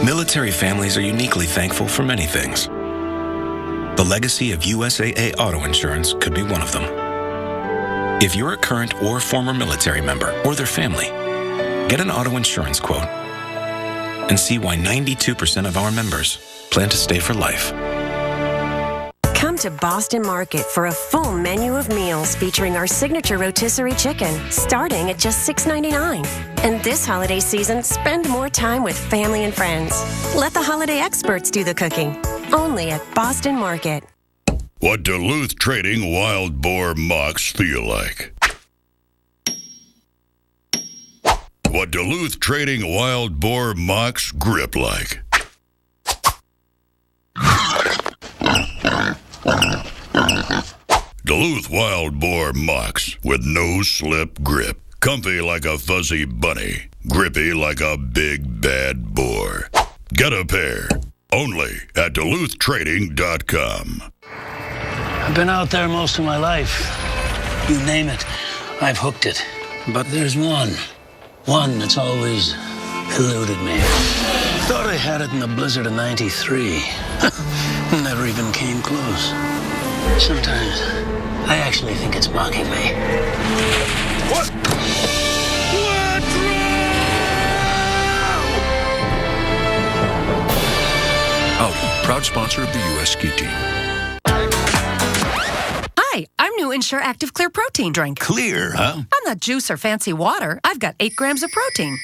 Military families are uniquely thankful for many things. The legacy of USAA Auto Insurance could be one of them. If you're a current or former military member or their family, get an auto insurance quote. and see why 92% of our members plan to stay for life. Come to Boston Market for a full menu of meals featuring our signature rotisserie chicken, starting at just $6.99. And this holiday season, spend more time with family and friends. Let the holiday experts do the cooking. Only at Boston Market. What Duluth Trading Wild Boar mocks feel like. What Duluth Trading Wild Boar mocks grip like. Duluth Wild Boar mocks with no slip grip. Comfy like a fuzzy bunny. Grippy like a big bad boar. Get a pair. Only at DuluthTrading.com. I've been out there most of my life. You name it, I've hooked it. But there's one that's always eluded me. Thought I had it in the blizzard of '93. Never even came close. Sometimes I actually think it's mocking me. What? Audi, proud sponsor of the U.S. ski team. Hi, I'm new Ensure Active Clear Protein drink. Clear, huh? I'm not juice or fancy water. I've got 8 grams of protein.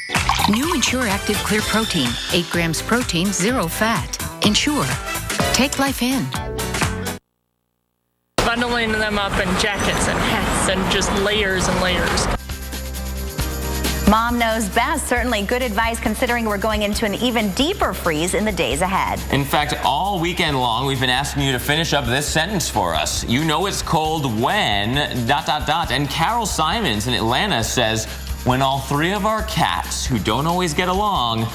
New Ensure Active Clear Protein. 8 grams protein, 0 fat. Ensure. Take life in. Bundling them up in jackets and hats and just layers and layers. Mom knows best. Certainly good advice considering we're going into an even deeper freeze in the days ahead. In fact, all weekend long, we've been asking you to finish up this sentence for us. You know it's cold when... ... And Carol Simons in Atlanta says, when all 3 of our cats, who don't always get along,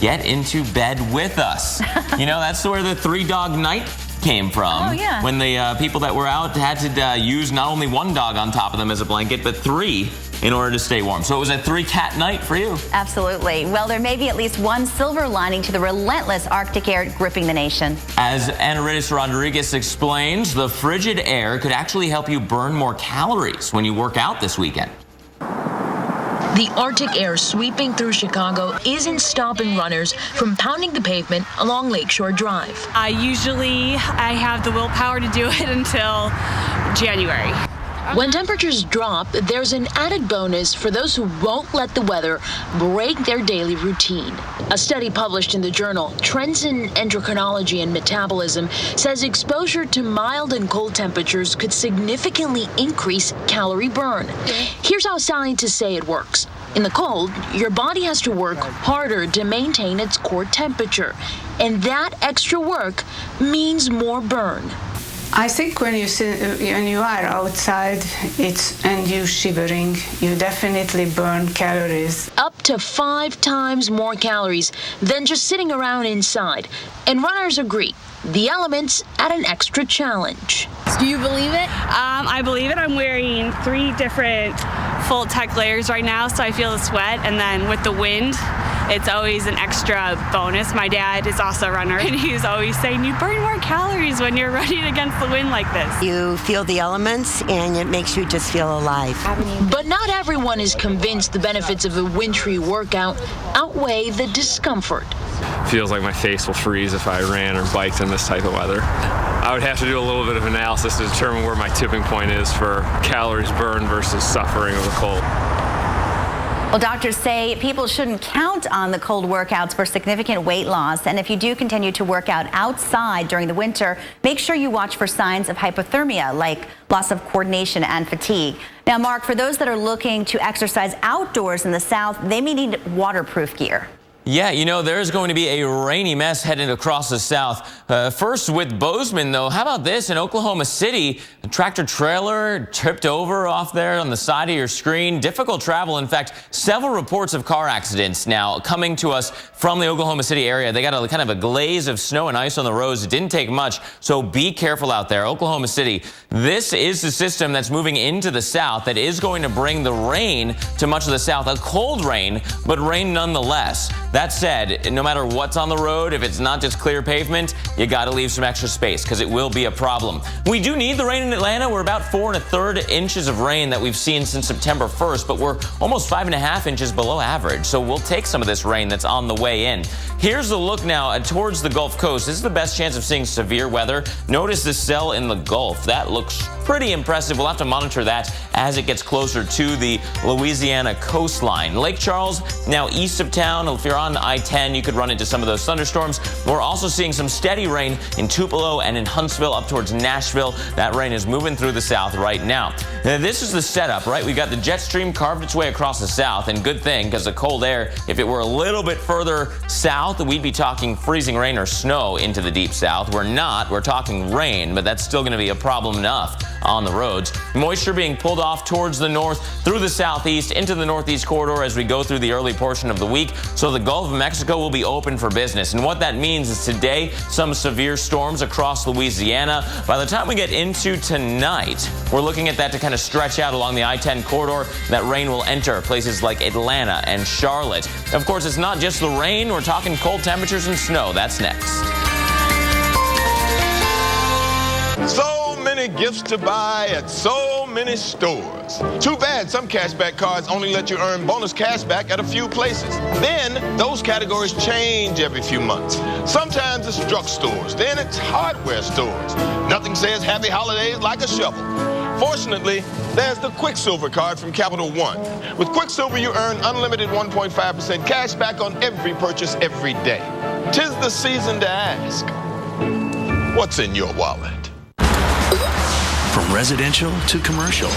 get into bed with us. You know, that's where the 3-dog night came from. Oh, yeah. When the people that were out had to use not only 1 dog on top of them as a blanket, but 3 in order to stay warm. So it was a 3-cat night for you. Absolutely. Well, there may be at least one silver lining to the relentless Arctic air gripping the nation. As Anaridis Rodriguez explains, the frigid air could actually help you burn more calories when you work out this weekend. The Arctic air sweeping through Chicago isn't stopping runners from pounding the pavement along Lakeshore Drive. I have the willpower to do it until January. When temperatures drop, there's an added bonus for those who won't let the weather break their daily routine. A study published in the journal Trends in Endocrinology and Metabolism says exposure to mild and cold temperatures could significantly increase calorie burn. Here's how scientists say it works. In the cold, your body has to work harder to maintain its core temperature, and that extra work means more burn. I think when you are outside and you're shivering, you definitely burn calories. Up to 5 times more calories than just sitting around inside. And runners agree. The elements add an extra challenge. Do you believe it? I believe it. I'm wearing 3 different full tech layers right now, so I feel the sweat. And then with the wind, it's always an extra bonus. My dad is also a runner, and he's always saying, you burn more calories when you're running against the wind like this. You feel the elements, and it makes you just feel alive. But not everyone is convinced the benefits of a wintry workout outweigh the discomfort. Feels like my face will freeze if I ran or biked in this type of weather. I would have to do a little bit of analysis to determine where my tipping point is for calories burned versus suffering of the cold. Well, doctors say people shouldn't count on the cold workouts for significant weight loss. And if you do continue to work out outside during the winter, make sure you watch for signs of hypothermia, like loss of coordination and fatigue. Now, Mark, for those that are looking to exercise outdoors in the South, they may need waterproof gear. Yeah, you know, there's going to be a rainy mess heading across the South. First with Bozeman, though. How about this? In Oklahoma City, a tractor trailer tripped over off there on the side of your screen. Difficult travel. In fact, several reports of car accidents now coming to us from the Oklahoma City area. They got a kind of a glaze of snow and ice on the roads. It didn't take much, so be careful out there. Oklahoma City, this is the system that's moving into the South that is going to bring the rain to much of the South. A cold rain, but rain nonetheless. That said, no matter what's on the road, if it's not just clear pavement, you got to leave some extra space because it will be a problem. We do need the rain in Atlanta. We're about 4 1/3 inches of rain that we've seen since September 1st, but we're almost 5 1/2 inches below average. So we'll take some of this rain that's on the way in. Here's the look now towards the Gulf Coast. This is the best chance of seeing severe weather. Notice the cell in the Gulf. That looks pretty impressive. We'll have to monitor that as it gets closer to the Louisiana coastline. Lake Charles, now east of town. If you're on I-10, you could run into some of those thunderstorms. We're also seeing some steady rain in Tupelo and in Huntsville up towards Nashville. That rain is moving through the south right now. Now this is the setup, right? We got the jet stream carved its way across the south, and good thing, because the cold air, if it were a little bit further south, we'd be talking freezing rain or snow into the deep south. We're not. We're talking rain, but that's still going to be a problem enough on the roads. Moisture being pulled off towards the north, through the southeast, into the northeast corridor as we go through the early portion of the week. So the Gulf of Mexico will be open for business. And what that means is today, some severe storms across Louisiana. By the time we get into tonight, we're looking at that to kind of stretch out along the I-10 corridor. That rain will enter places like Atlanta and Charlotte. Of course, it's not just the rain. We're talking cold temperatures and snow. That's next. So many gifts to buy at so many stores. Too bad some cashback cards only let you earn bonus cashback at a few places. Then those categories change every few months. Sometimes it's drugstores, then it's hardware stores. Nothing says happy holidays like a shovel. Fortunately, there's the Quicksilver card from Capital One. With Quicksilver, you earn unlimited 1.5% cash back on every purchase every day. 'Tis the season to ask, what's in your wallet? From residential to commercial,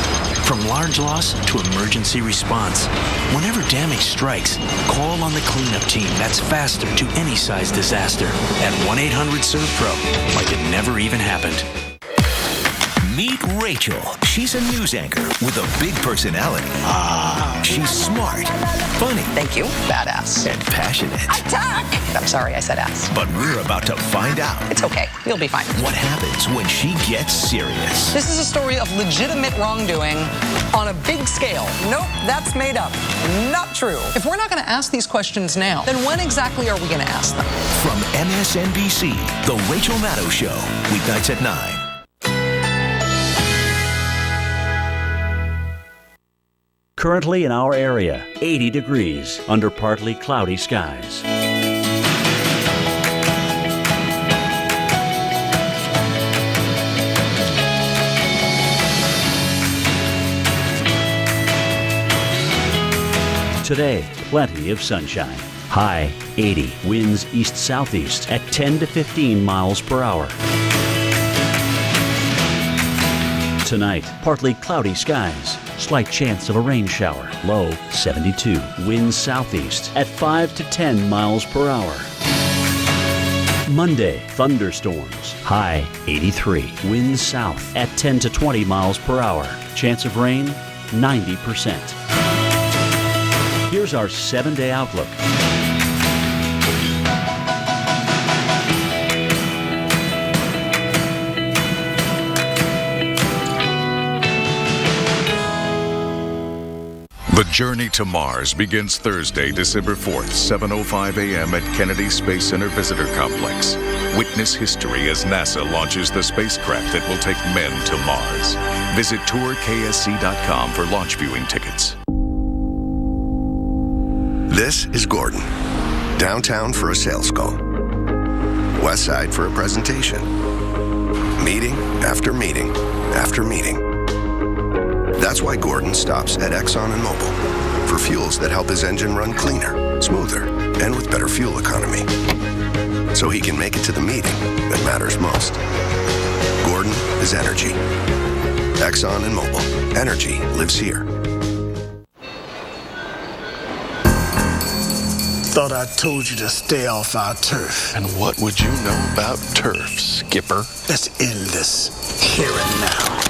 from large loss to emergency response. Whenever damage strikes, call on the cleanup team that's faster to any size disaster at 1-800-SERVE-PRO, like it never even happened. Meet Rachel. She's a news anchor with a big personality. She's smart, funny. Thank you. Badass. And passionate. Attack! I'm sorry, I said ass. But we're about to find out. It's okay. You'll be fine. What happens when she gets serious? This is a story of legitimate wrongdoing on a big scale. Nope, that's made up. Not true. If we're not going to ask these questions now, then when exactly are we going to ask them? From MSNBC, The Rachel Maddow Show, weeknights at 9. Currently in our area, 80 degrees under partly cloudy skies. Today, plenty of sunshine. High 80, winds east-southeast at 10 to 15 miles per hour. Tonight, partly cloudy skies. Slight chance of a rain shower. Low 72. Winds southeast at 5 to 10 miles per hour. Monday, thunderstorms. High 83. Winds south at 10 to 20 miles per hour. Chance of rain 90%. Here's our 7-day outlook. The journey to Mars begins Thursday, December 4th, 7:05 a.m. at Kennedy Space Center Visitor Complex. Witness history as NASA launches the spacecraft that will take men to Mars. Visit tourksc.com for launch viewing tickets. This is Gordon. Downtown for a sales call. West Side for a presentation. Meeting after meeting after meeting. That's why Gordon stops at Exxon and Mobil for fuels that help his engine run cleaner, smoother, and with better fuel economy. So he can make it to the meeting that matters most. Gordon is energy. Exxon and Mobil. Energy lives here. Thought I told you to stay off our turf. And what would you know about turf, Skipper? Let's end this here and now.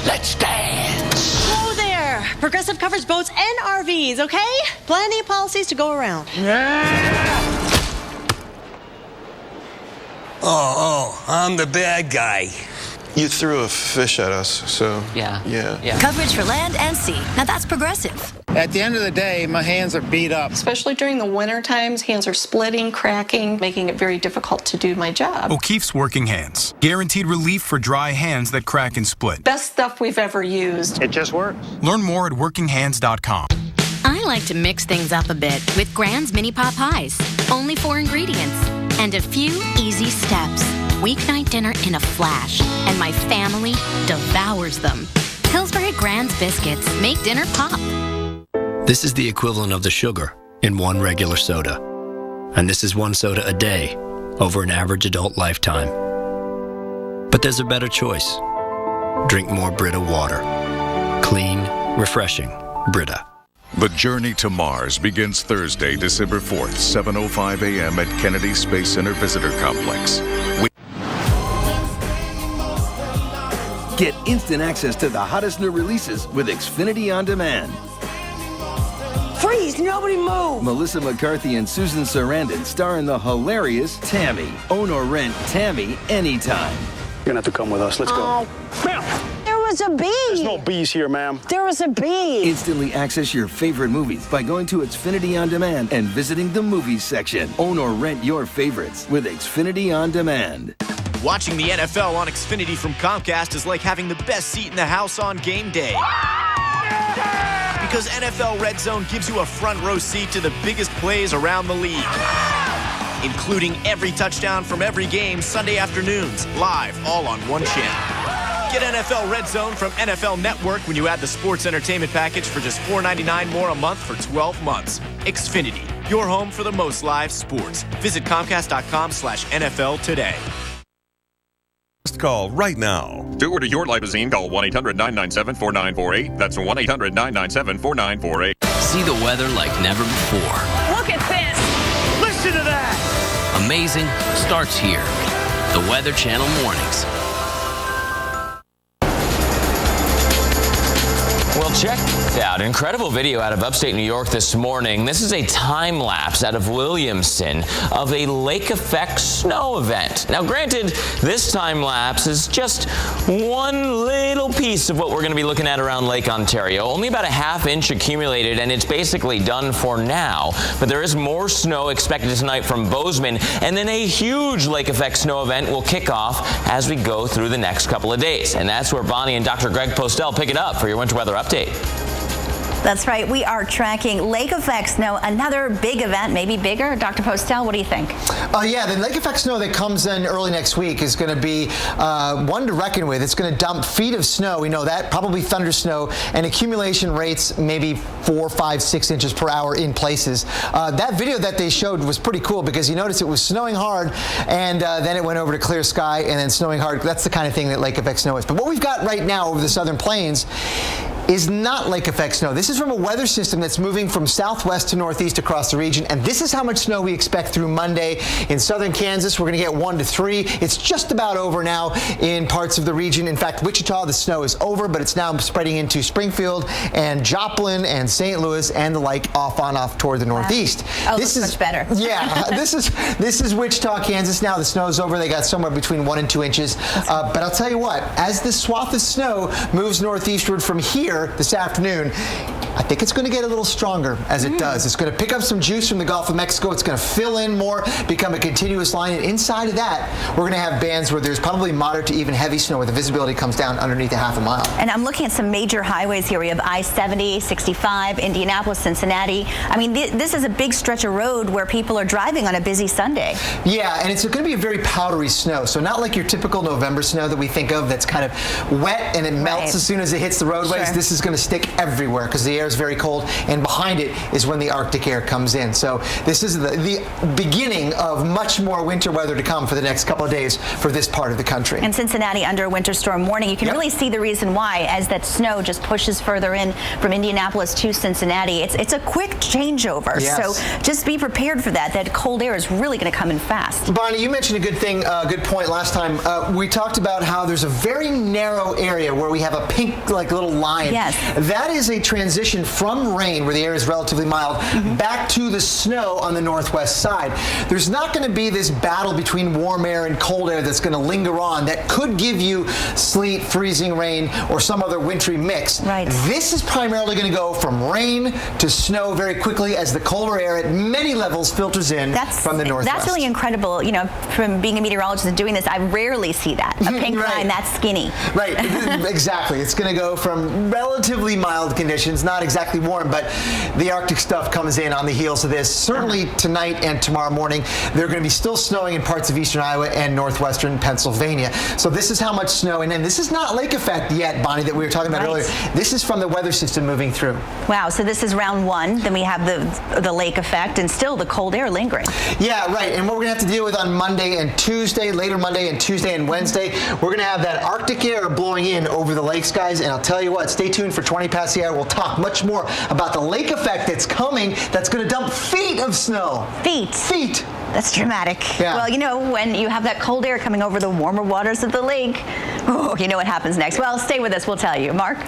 Let's dance. Whoa there! Progressive covers boats and RVs, okay? Plenty of policies to go around. Oh, I'm the bad guy. You threw a fish at us, so yeah. Coverage for land and sea. Now that's Progressive. At the end of the day, my hands are beat up. Especially during the winter times, hands are splitting, cracking, making it very difficult to do my job. O'Keefe's Working Hands. Guaranteed relief for dry hands that crack and split. Best stuff we've ever used. It just works. Learn more at workinghands.com. I like to mix things up a bit with Grand's Mini Pot Pies. Only 4 ingredients and a few easy steps. Weeknight dinner in a flash, and my family devours them. Pillsbury Grand's biscuits make dinner pop. This is the equivalent of the sugar in one regular soda. And this is 1 soda a day over an average adult lifetime. But there's a better choice. Drink more Brita water. Clean, refreshing Brita. The journey to Mars begins Thursday, December 4th, 7:05 a.m. at Kennedy Space Center Visitor Complex. Get instant access to the hottest new releases with Xfinity On Demand. Freeze! Nobody move! Melissa McCarthy and Susan Sarandon star in the hilarious Tammy. Own or rent Tammy anytime. You're gonna have to come with us. Let's go. Ma'am! There was a bee! There's no bees here, ma'am. There was a bee! Instantly access your favorite movies by going to Xfinity On Demand and visiting the movies section. Own or rent your favorites with Xfinity On Demand. Watching the NFL on Xfinity from Comcast is like having the best seat in the house on game day. Because NFL Red Zone gives you a front row seat to the biggest plays around the league, including every touchdown from every game Sunday afternoons, live, all on one channel. Get NFL Red Zone from NFL Network when you add the sports entertainment package for just $4.99 more a month for 12 months. Xfinity, your home for the most live sports. Visit Comcast.com/NFL today. Call right now. To order your limousine, call 1-800-997-4948. That's 1-800-997-4948. See the weather like never before. Look at this! Listen to that! Amazing starts here. The Weather Channel Mornings. Well, check it out. Incredible video out of upstate New York this morning. This is a time lapse out of Williamson of a lake effect snow event. Now, granted, this time lapse is just one little piece of what we're going to be looking at around Lake Ontario. Only about a ½ inch accumulated, and it's basically done for now. But there is more snow expected tonight from Bozeman, and then a huge lake effect snow event will kick off as we go through the next couple of days. And that's where Bonnie and Dr. Greg Postel pick it up for your winter weather update. That's right. We are tracking lake effect snow, another big event, maybe bigger. Dr. Postel, what do you think? Yeah, the lake effect snow that comes in early next week is going to be one to reckon with. It's going to dump feet of snow. We know that, probably thunder snow, and accumulation rates maybe 4, 5, 6 inches per hour in places. That video that they showed was pretty cool because you notice it was snowing hard, and then it went over to clear sky, and then snowing hard. That's the kind of thing that lake effect snow is. But what we've got right now over the southern plains is not lake effect snow. This is from a weather system that's moving from southwest to northeast across the region, and this is how much snow we expect through Monday. In southern Kansas, we're going to get 1 to 3. It's just about over now in parts of the region. In fact, Wichita, the snow is over, but it's now spreading into Springfield and Joplin and St. Louis and the like off toward the northeast. Oh, this is much better. Yeah, this is Wichita, Kansas. Now the snow's over. They got somewhere between 1 and 2 inches. But I'll tell you what, as this swath of snow moves northeastward from here this afternoon, I think it's going to get a little stronger as it does. It's going to pick up some juice from the Gulf of Mexico. It's going to fill in more, become a continuous line. And inside of that, we're going to have bands where there's probably moderate to even heavy snow where the visibility comes down underneath a ½ mile. And I'm looking at some major highways here. We have I-70, 65, Indianapolis, Cincinnati. I mean, this is a big stretch of road where people are driving on a busy Sunday. Yeah, and it's going to be a very powdery snow. So not like your typical November snow that we think of that's kind of wet and it melts as soon as it hits the roadways. Sure. This is going to stick everywhere because the air is very cold, and behind it is when the Arctic air comes in. So this is the beginning of much more winter weather to come for the next couple of days for this part of the country. And Cincinnati under a winter storm warning. You can really see the reason why as that snow just pushes further in from Indianapolis to Cincinnati. It's a quick changeover. Yes. So just be prepared for that. That cold air is really going to come in fast. Bonnie, you mentioned a good thing, good point last time. We talked about how there's a very narrow area where we have a pink like little line. Yes. That is a transition transition from rain, where the air is relatively mild, back to the snow on the northwest side. There's not going to be this battle between warm air and cold air that's going to linger on that could give you sleet, freezing rain, or some other wintry mix. Right. This is primarily going to go from rain to snow very quickly as the colder air at many levels filters in from the northwest. That's really incredible. You know, from being a meteorologist and doing this, I rarely see that. A pink line that skinny. Right, exactly. It's going to go from relatively mild conditions, not exactly warm, but the Arctic stuff comes in on the heels of this. Certainly tonight and tomorrow morning, they're going to be still snowing in parts of eastern Iowa and northwestern Pennsylvania. So this is how much snow, and then this is not lake effect yet, Bonnie, that we were talking about earlier. This is from the weather system moving through. Wow, so this is round one. Then we have the lake effect and still the cold air lingering. Yeah, right. And what we're going to have to deal with on Monday and Tuesday, later Monday and Tuesday and Wednesday, we're going to have that Arctic air blowing in over the lakes, guys. And I'll tell you what, stay tuned for 20 past the hour. We'll talk much more about the lake effect that's coming, that's going to dump feet of snow. Feet. That's dramatic. Yeah. Well, you know, when you have that cold air coming over the warmer waters of the lake, oh, you know what happens next. Well, stay with us. We'll tell you. Mark?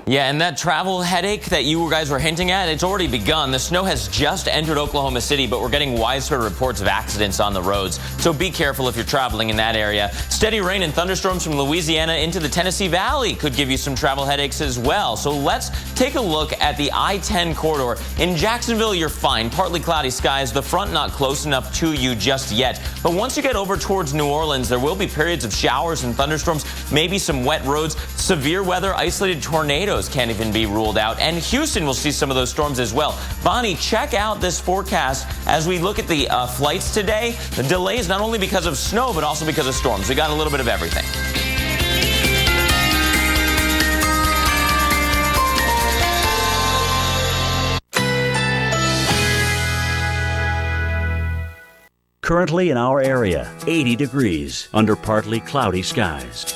Yeah, and that travel headache that you guys were hinting at, it's already begun. The snow has just entered Oklahoma City, but we're getting widespread reports of accidents on the roads. So be careful if you're traveling in that area. Steady rain and thunderstorms from Louisiana into the Tennessee Valley could give you some travel headaches as well. So let's take a look at the I-10 corridor. In Jacksonville, you're fine. Partly cloudy skies. The front not close enough to you just yet. But once you get over towards New Orleans, there will be periods of showers and thunderstorms, maybe some wet roads, severe weather, isolated tornadoes can't even be ruled out. And Houston will see some of those storms as well. Bonnie, check out this forecast as we look at the flights today. The delays not only because of snow, but also because of storms. We got a little bit of everything. Currently in our area, 80 degrees under partly cloudy skies.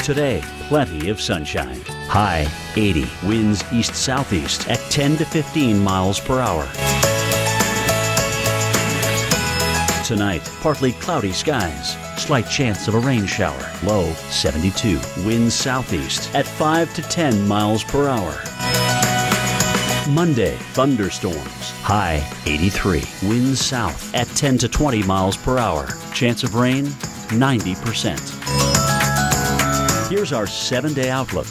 Today, plenty of sunshine. High 80, winds east-southeast at 10 to 15 miles per hour. Tonight, partly cloudy skies. Slight chance of a rain shower. Low 72, winds southeast at 5 to 10 miles per hour. Monday, thunderstorms. High 83, winds south at 10 to 20 miles per hour. Chance of rain, 90%. Here's our 7-day outlook.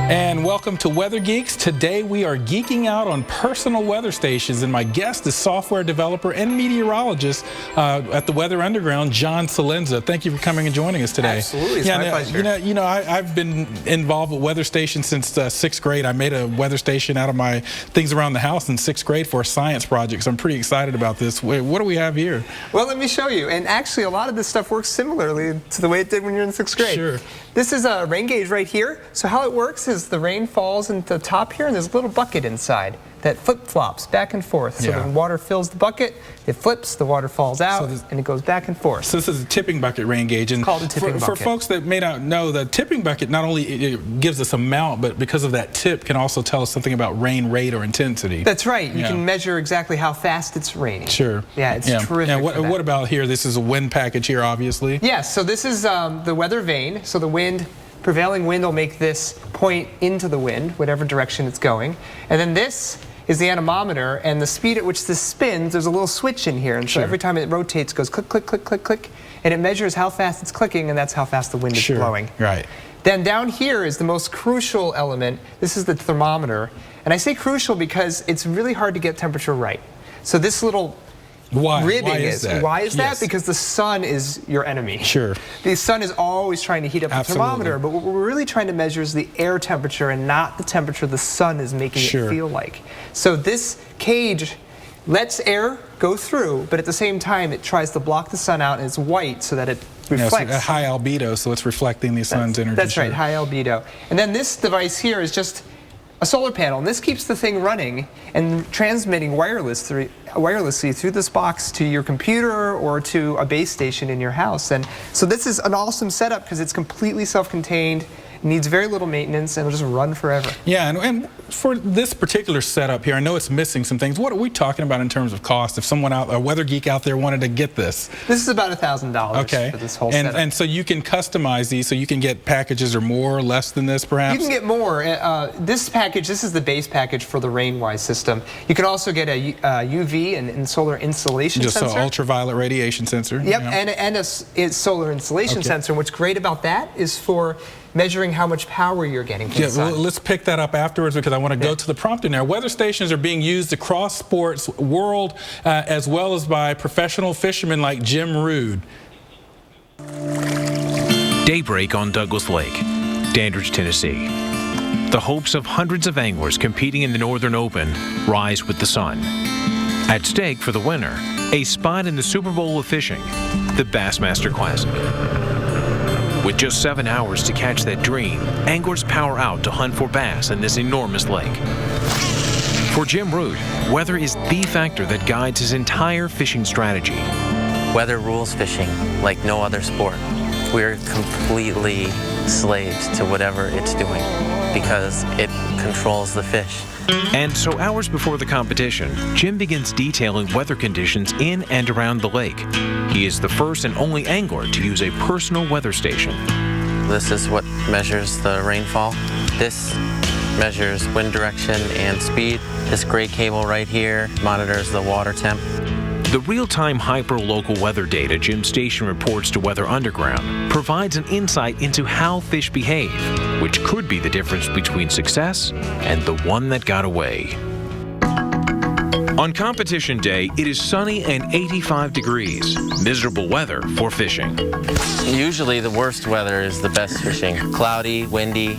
And welcome to Weather Geeks. Today we are geeking out on personal weather stations, and my guest is software developer and meteorologist at the Weather Underground, John Celenza. Thank you for coming and joining us today. Absolutely, it's my pleasure. You know, I've been involved with weather stations since 6th grade. I made a weather station out of my things around the house in 6th grade for a science project, so I'm pretty excited about this. What do we have here? Well, let me show you. And actually, a lot of this stuff works similarly to the way it did when you're in 6th grade. Sure. This is a rain gauge right here. So how it works is the rain falls into the top here, and there's a little bucket inside that flip-flops back and forth. So the water fills the bucket, it flips, the water falls out, and it goes back and forth. So this is a tipping bucket rain gauge. And it's called a tipping bucket. For folks that may not know, the tipping bucket not only it gives us amount, but because of that tip can also tell us something about rain rate or intensity. That's right. You can measure exactly how fast it's raining. Sure. Yeah, it's terrific. And what about here? This is a wind package here, obviously. Yes, so this is the weather vane. So the prevailing wind will make this point into the wind, whatever direction it's going. And then this is the anemometer, and the speed at which this spins, there's a little switch in here. And so every time it rotates, it goes click, click, click, click, click, and it measures how fast it's clicking, and that's how fast the wind is blowing. Right. Then down here is the most crucial element. This is the thermometer. And I say crucial because it's really hard to get temperature right. So this little ribbing is that? Why is that? Because the sun is your enemy. Sure. The sun is always trying to heat up the thermometer, but what we're really trying to measure is the air temperature and not the temperature the sun is making it feel like. So this cage lets air go through, but at the same time it tries to block the sun out, and it's white so that it reflects. A high albedo, so it's reflecting the sun's energy. That's right, high albedo. And then this device here is just a solar panel, and this keeps the thing running and transmitting wirelessly through this box to your computer or to a base station in your house. And so this is an awesome setup because it's completely self-contained, needs very little maintenance, and it'll just run forever. Yeah, and for this particular setup here, I know it's missing some things. What are we talking about in terms of cost? If someone a weather geek out there wanted to get this? This is about $1,000 for this whole setup. And so you can customize these, so you can get packages or more or less than this, perhaps? You can get more. This package, this is the base package for the RainWise system. You can also get a UV and solar insulation sensor. Just an ultraviolet radiation sensor. Yep, and a solar insulation sensor. And what's great about that is for measuring how much power you're getting from the sun. Well, let's pick that up afterwards because I want to go to the prompter now. Weather stations are being used across sports world as well as by professional fishermen like Jim Rood. Daybreak on Douglas Lake, Dandridge, Tennessee. The hopes of hundreds of anglers competing in the Northern Open rise with the sun. At stake for the winner, a spot in the Super Bowl of fishing, the Bassmaster Classic. With just 7 hours to catch that dream, anglers power out to hunt for bass in this enormous lake. For Jim Rood, weather is the factor that guides his entire fishing strategy. Weather rules fishing like no other sport. We're completely slaves to whatever it's doing because it controls the fish. And so hours before the competition, Jim begins detailing weather conditions in and around the lake. He is the first and only angler to use a personal weather station. This is what measures the rainfall. This measures wind direction and speed. This gray cable right here monitors the water temp. The real-time hyper-local weather data Jim's station reports to Weather Underground provides an insight into how fish behave, which could be the difference between success and the one that got away. On competition day, it is sunny and 85 degrees. Miserable weather for fishing. Usually the worst weather is the best fishing. Cloudy, windy,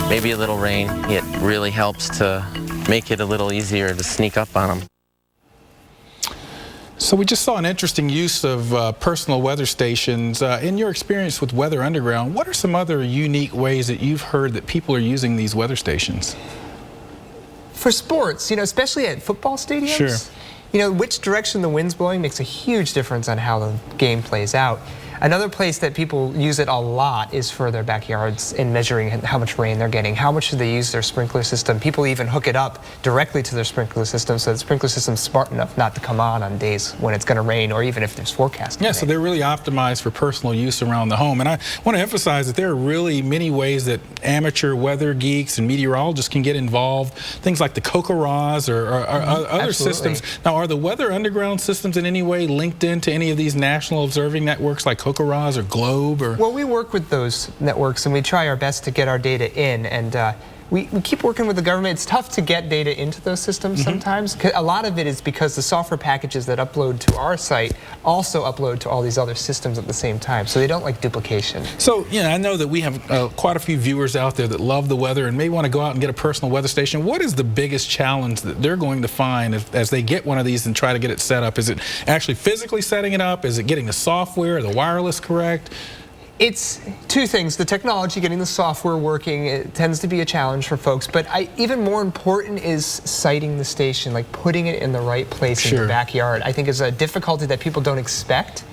maybe a little rain. It really helps to make it a little easier to sneak up on them. So we just saw an interesting use of personal weather stations. In your experience with Weather Underground, what are some other unique ways that you've heard that people are using these weather stations? For sports, especially at football stadiums, which direction the wind's blowing makes a huge difference on how the game plays out. Another place that people use it a lot is for their backyards in measuring how much rain they're getting. How much do they use their sprinkler system? People even hook it up directly to their sprinkler system so the sprinkler system's smart enough not to come on days when it's going to rain or even if there's forecast. Yeah, so they're really optimized for personal use around the home. And I want to emphasize that there are really many ways that amateur weather geeks and meteorologists can get involved. Things like the CocoRa's or other systems. Now, are the Weather Underground systems in any way linked into any of these national observing networks like CocoRa's or Globe? Well, we work with those networks and we try our best to get our data in, and we keep working with the government. It's tough to get data into those systems sometimes. A lot of it is because the software packages that upload to our site also upload to all these other systems at the same time, so they don't like duplication. So, I know that we have quite a few viewers out there that love the weather and may want to go out and get a personal weather station. What is the biggest challenge that they're going to find as they get one of these and try to get it set up? Is it actually physically setting it up? Is it getting the software, the wireless correct? It's two things. The technology, getting the software working, it tends to be a challenge for folks. But even more important is siting the station, like putting it in the right place in your backyard. I think is a difficulty that people don't expect,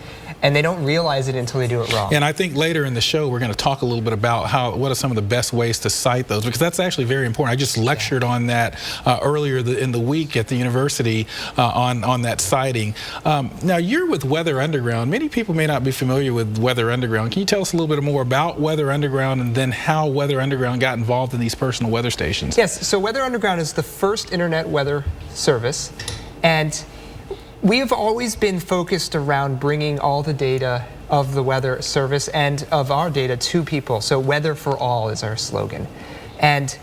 and they don't realize it until they do it wrong. And I think later in the show we're going to talk a little bit about what are some of the best ways to site those, because that's actually very important. I just lectured on that earlier in the week at the university on that siting. Now, you're with Weather Underground. Many people may not be familiar with Weather Underground. Can you tell us a little bit more about Weather Underground and then how Weather Underground got involved in these personal weather stations? Yes, so Weather Underground is the first internet weather service, and we have always been focused around bringing all the data of the weather service and of our data to people. So Weather for All is our slogan. And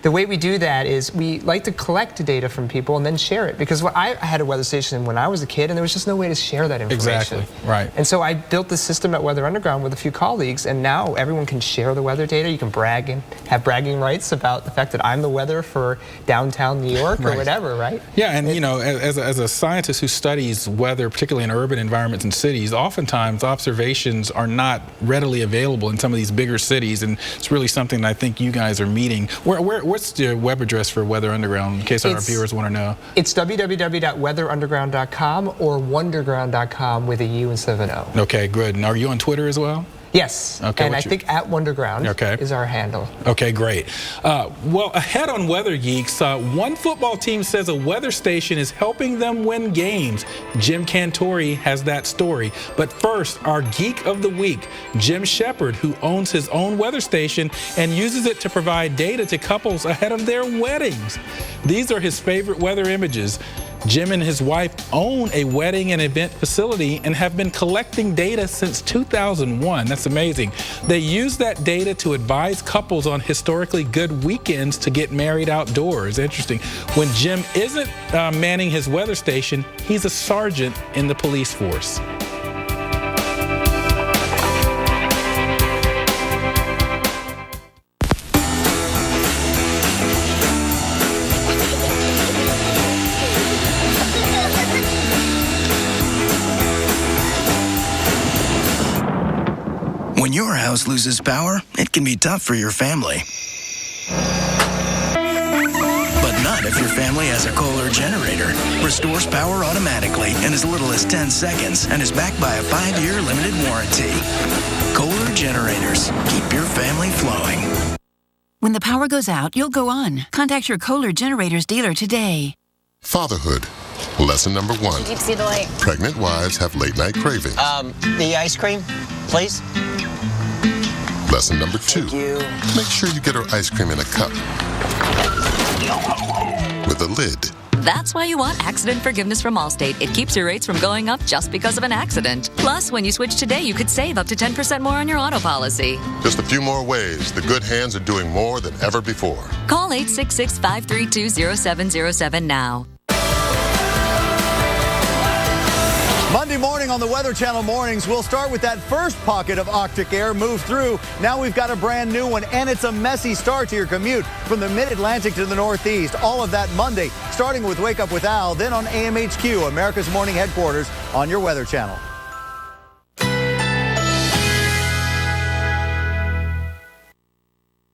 the way we do that is we like to collect data from people and then share it. Because I had a weather station when I was a kid, and there was just no way to share that information. Exactly, right. And so I built this system at Weather Underground with a few colleagues, and now everyone can share the weather data. You can brag and have bragging rights about the fact that I'm the weather for downtown New York or whatever, right? Yeah, and as a scientist who studies weather, particularly in urban environments and cities, oftentimes observations are not readily available in some of these bigger cities, and it's really something that I think you guys are meeting. What's the web address for Weather Underground, in case our viewers want to know? It's www.weatherunderground.com or wonderground.com with a U instead of an O. Okay, good. And are you on Twitter as well? Yes, okay, and I think at Wonderground is our handle. Okay, great. Well, ahead on Weather Geeks, one football team says a weather station is helping them win games. Jim Cantori has that story. But first, our Geek of the Week, Jim Shepard, who owns his own weather station and uses it to provide data to couples ahead of their weddings. These are his favorite weather images. Jim and his wife own a wedding and event facility and have been collecting data since 2001. That's amazing. They use that data to advise couples on historically good weekends to get married outdoors. Interesting. When Jim isn't manning his weather station, he's a sergeant in the police force. When your house loses power, it can be tough for your family. But not if your family has a Kohler generator. Restores power automatically in as little as 10 seconds and is backed by a 5-year limited warranty. Kohler generators. Keep your family flowing. When the power goes out, you'll go on. Contact your Kohler Generators dealer today. Fatherhood. Lesson number 1. Deep sea delight. Pregnant wives have late-night cravings. The ice cream, please. Lesson number 2. Make sure you get her ice cream in a cup with a lid. That's why you want accident forgiveness from Allstate. It keeps your rates from going up just because of an accident. Plus, when you switch today, you could save up to 10% more on your auto policy. Just a few more ways. The good hands are doing more than ever before. Call 866-532-0707 now. Monday morning on the Weather Channel Mornings, we'll start with that first pocket of Arctic air move through. Now we've got a brand new one, and it's a messy start to your commute from the mid-Atlantic to the Northeast. All of that Monday, starting with Wake Up with Al, then on AMHQ, America's Morning Headquarters, on your Weather Channel.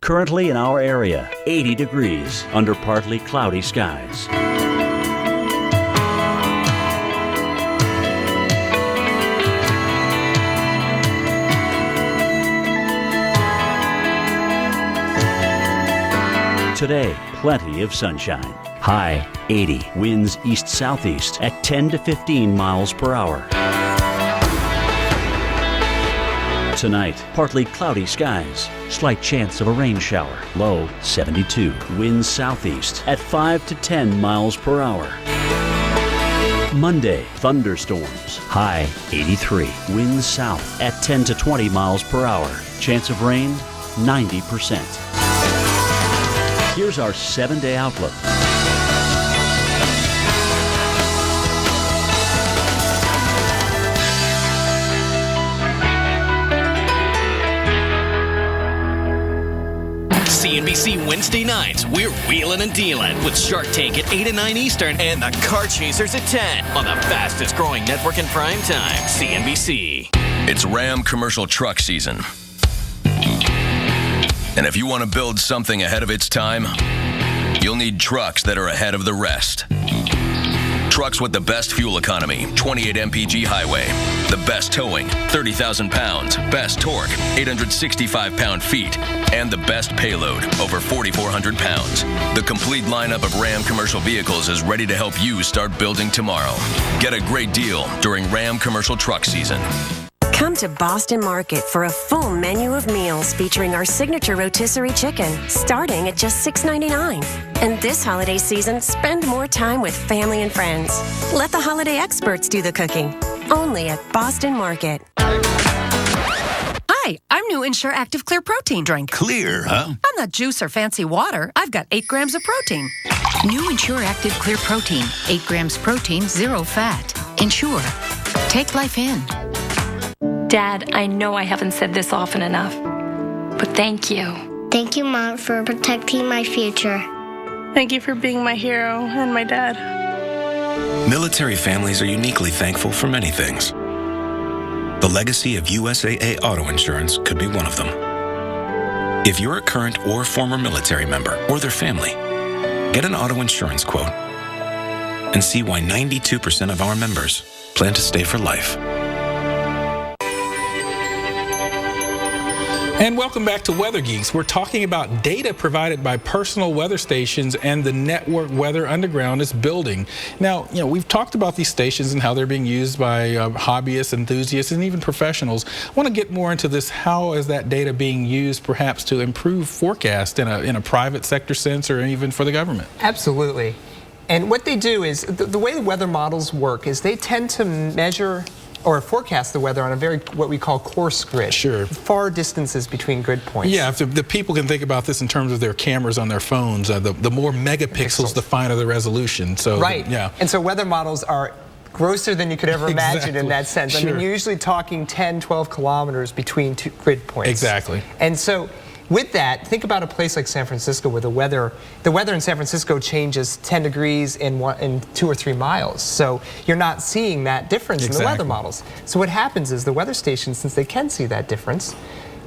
Currently in our area, 80 degrees under partly cloudy skies. Today, plenty of sunshine. High 80. Winds east-southeast at 10 to 15 miles per hour. Tonight, partly cloudy skies. Slight chance of a rain shower. Low 72. Winds southeast at 5 to 10 miles per hour. Monday, thunderstorms. High 83. Winds south at 10 to 20 miles per hour. Chance of rain 90%. Here's our 7-day outlook. CNBC Wednesday nights, we're wheeling and dealing with Shark Tank at 8 and 9 Eastern and the Car Chasers at 10 on the fastest growing network in prime time, CNBC. It's Ram commercial truck season. And if you want to build something ahead of its time, you'll need trucks that are ahead of the rest. Trucks with the best fuel economy, 28 mpg highway, the best towing, 30,000 pounds, best torque, 865 pound-feet, and the best payload, over 4,400 pounds. The complete lineup of Ram commercial vehicles is ready to help you start building tomorrow. Get a great deal during Ram commercial truck season. Come to Boston Market for a full menu of meals featuring our signature rotisserie chicken, starting at just $6.99. And this holiday season, spend more time with family and friends. Let the holiday experts do the cooking. Only at Boston Market. Hi, Hi, I'm new Ensure Active Clear Protein drink. Clear, huh? I'm not juice or fancy water. I've got 8 grams of protein. New Ensure Active Clear Protein. 8 grams protein, 0 fat. Ensure. Take life in. Dad, I know I haven't said this often enough, but thank you. Thank you, Mom, for protecting my future. Thank you for being my hero and my dad. Military families are uniquely thankful for many things. The legacy of USAA Auto Insurance could be one of them. If you're a current or former military member or their family, get an auto insurance quote and see why 92% of our members plan to stay for life. And welcome back to Weather Geeks. We're talking about data provided by personal weather stations and the network Weather Underground is building. Now, we've talked about these stations and how they're being used by hobbyists, enthusiasts, and even professionals. I want to get more into this. How is that data being used perhaps to improve forecast in a private sector sense or even for the government? Absolutely. And what they do is, the way the weather models work is they tend to measure or forecast the weather on a very, what we call coarse grid. Sure. Far distances between grid points. Yeah, if the people can think about this in terms of their cameras on their phones, the more megapixels, the finer the resolution. So, right. Yeah. And so weather models are grosser than you could ever imagine in that sense. Sure. I mean, you're usually talking 10, 12 kilometers between 2 grid points. Exactly. And so with that, think about a place like San Francisco where the weather in San Francisco changes 10 degrees in 2 or 3 miles. So you're not seeing that difference in the weather models. So what happens is the weather stations, since they can see that difference,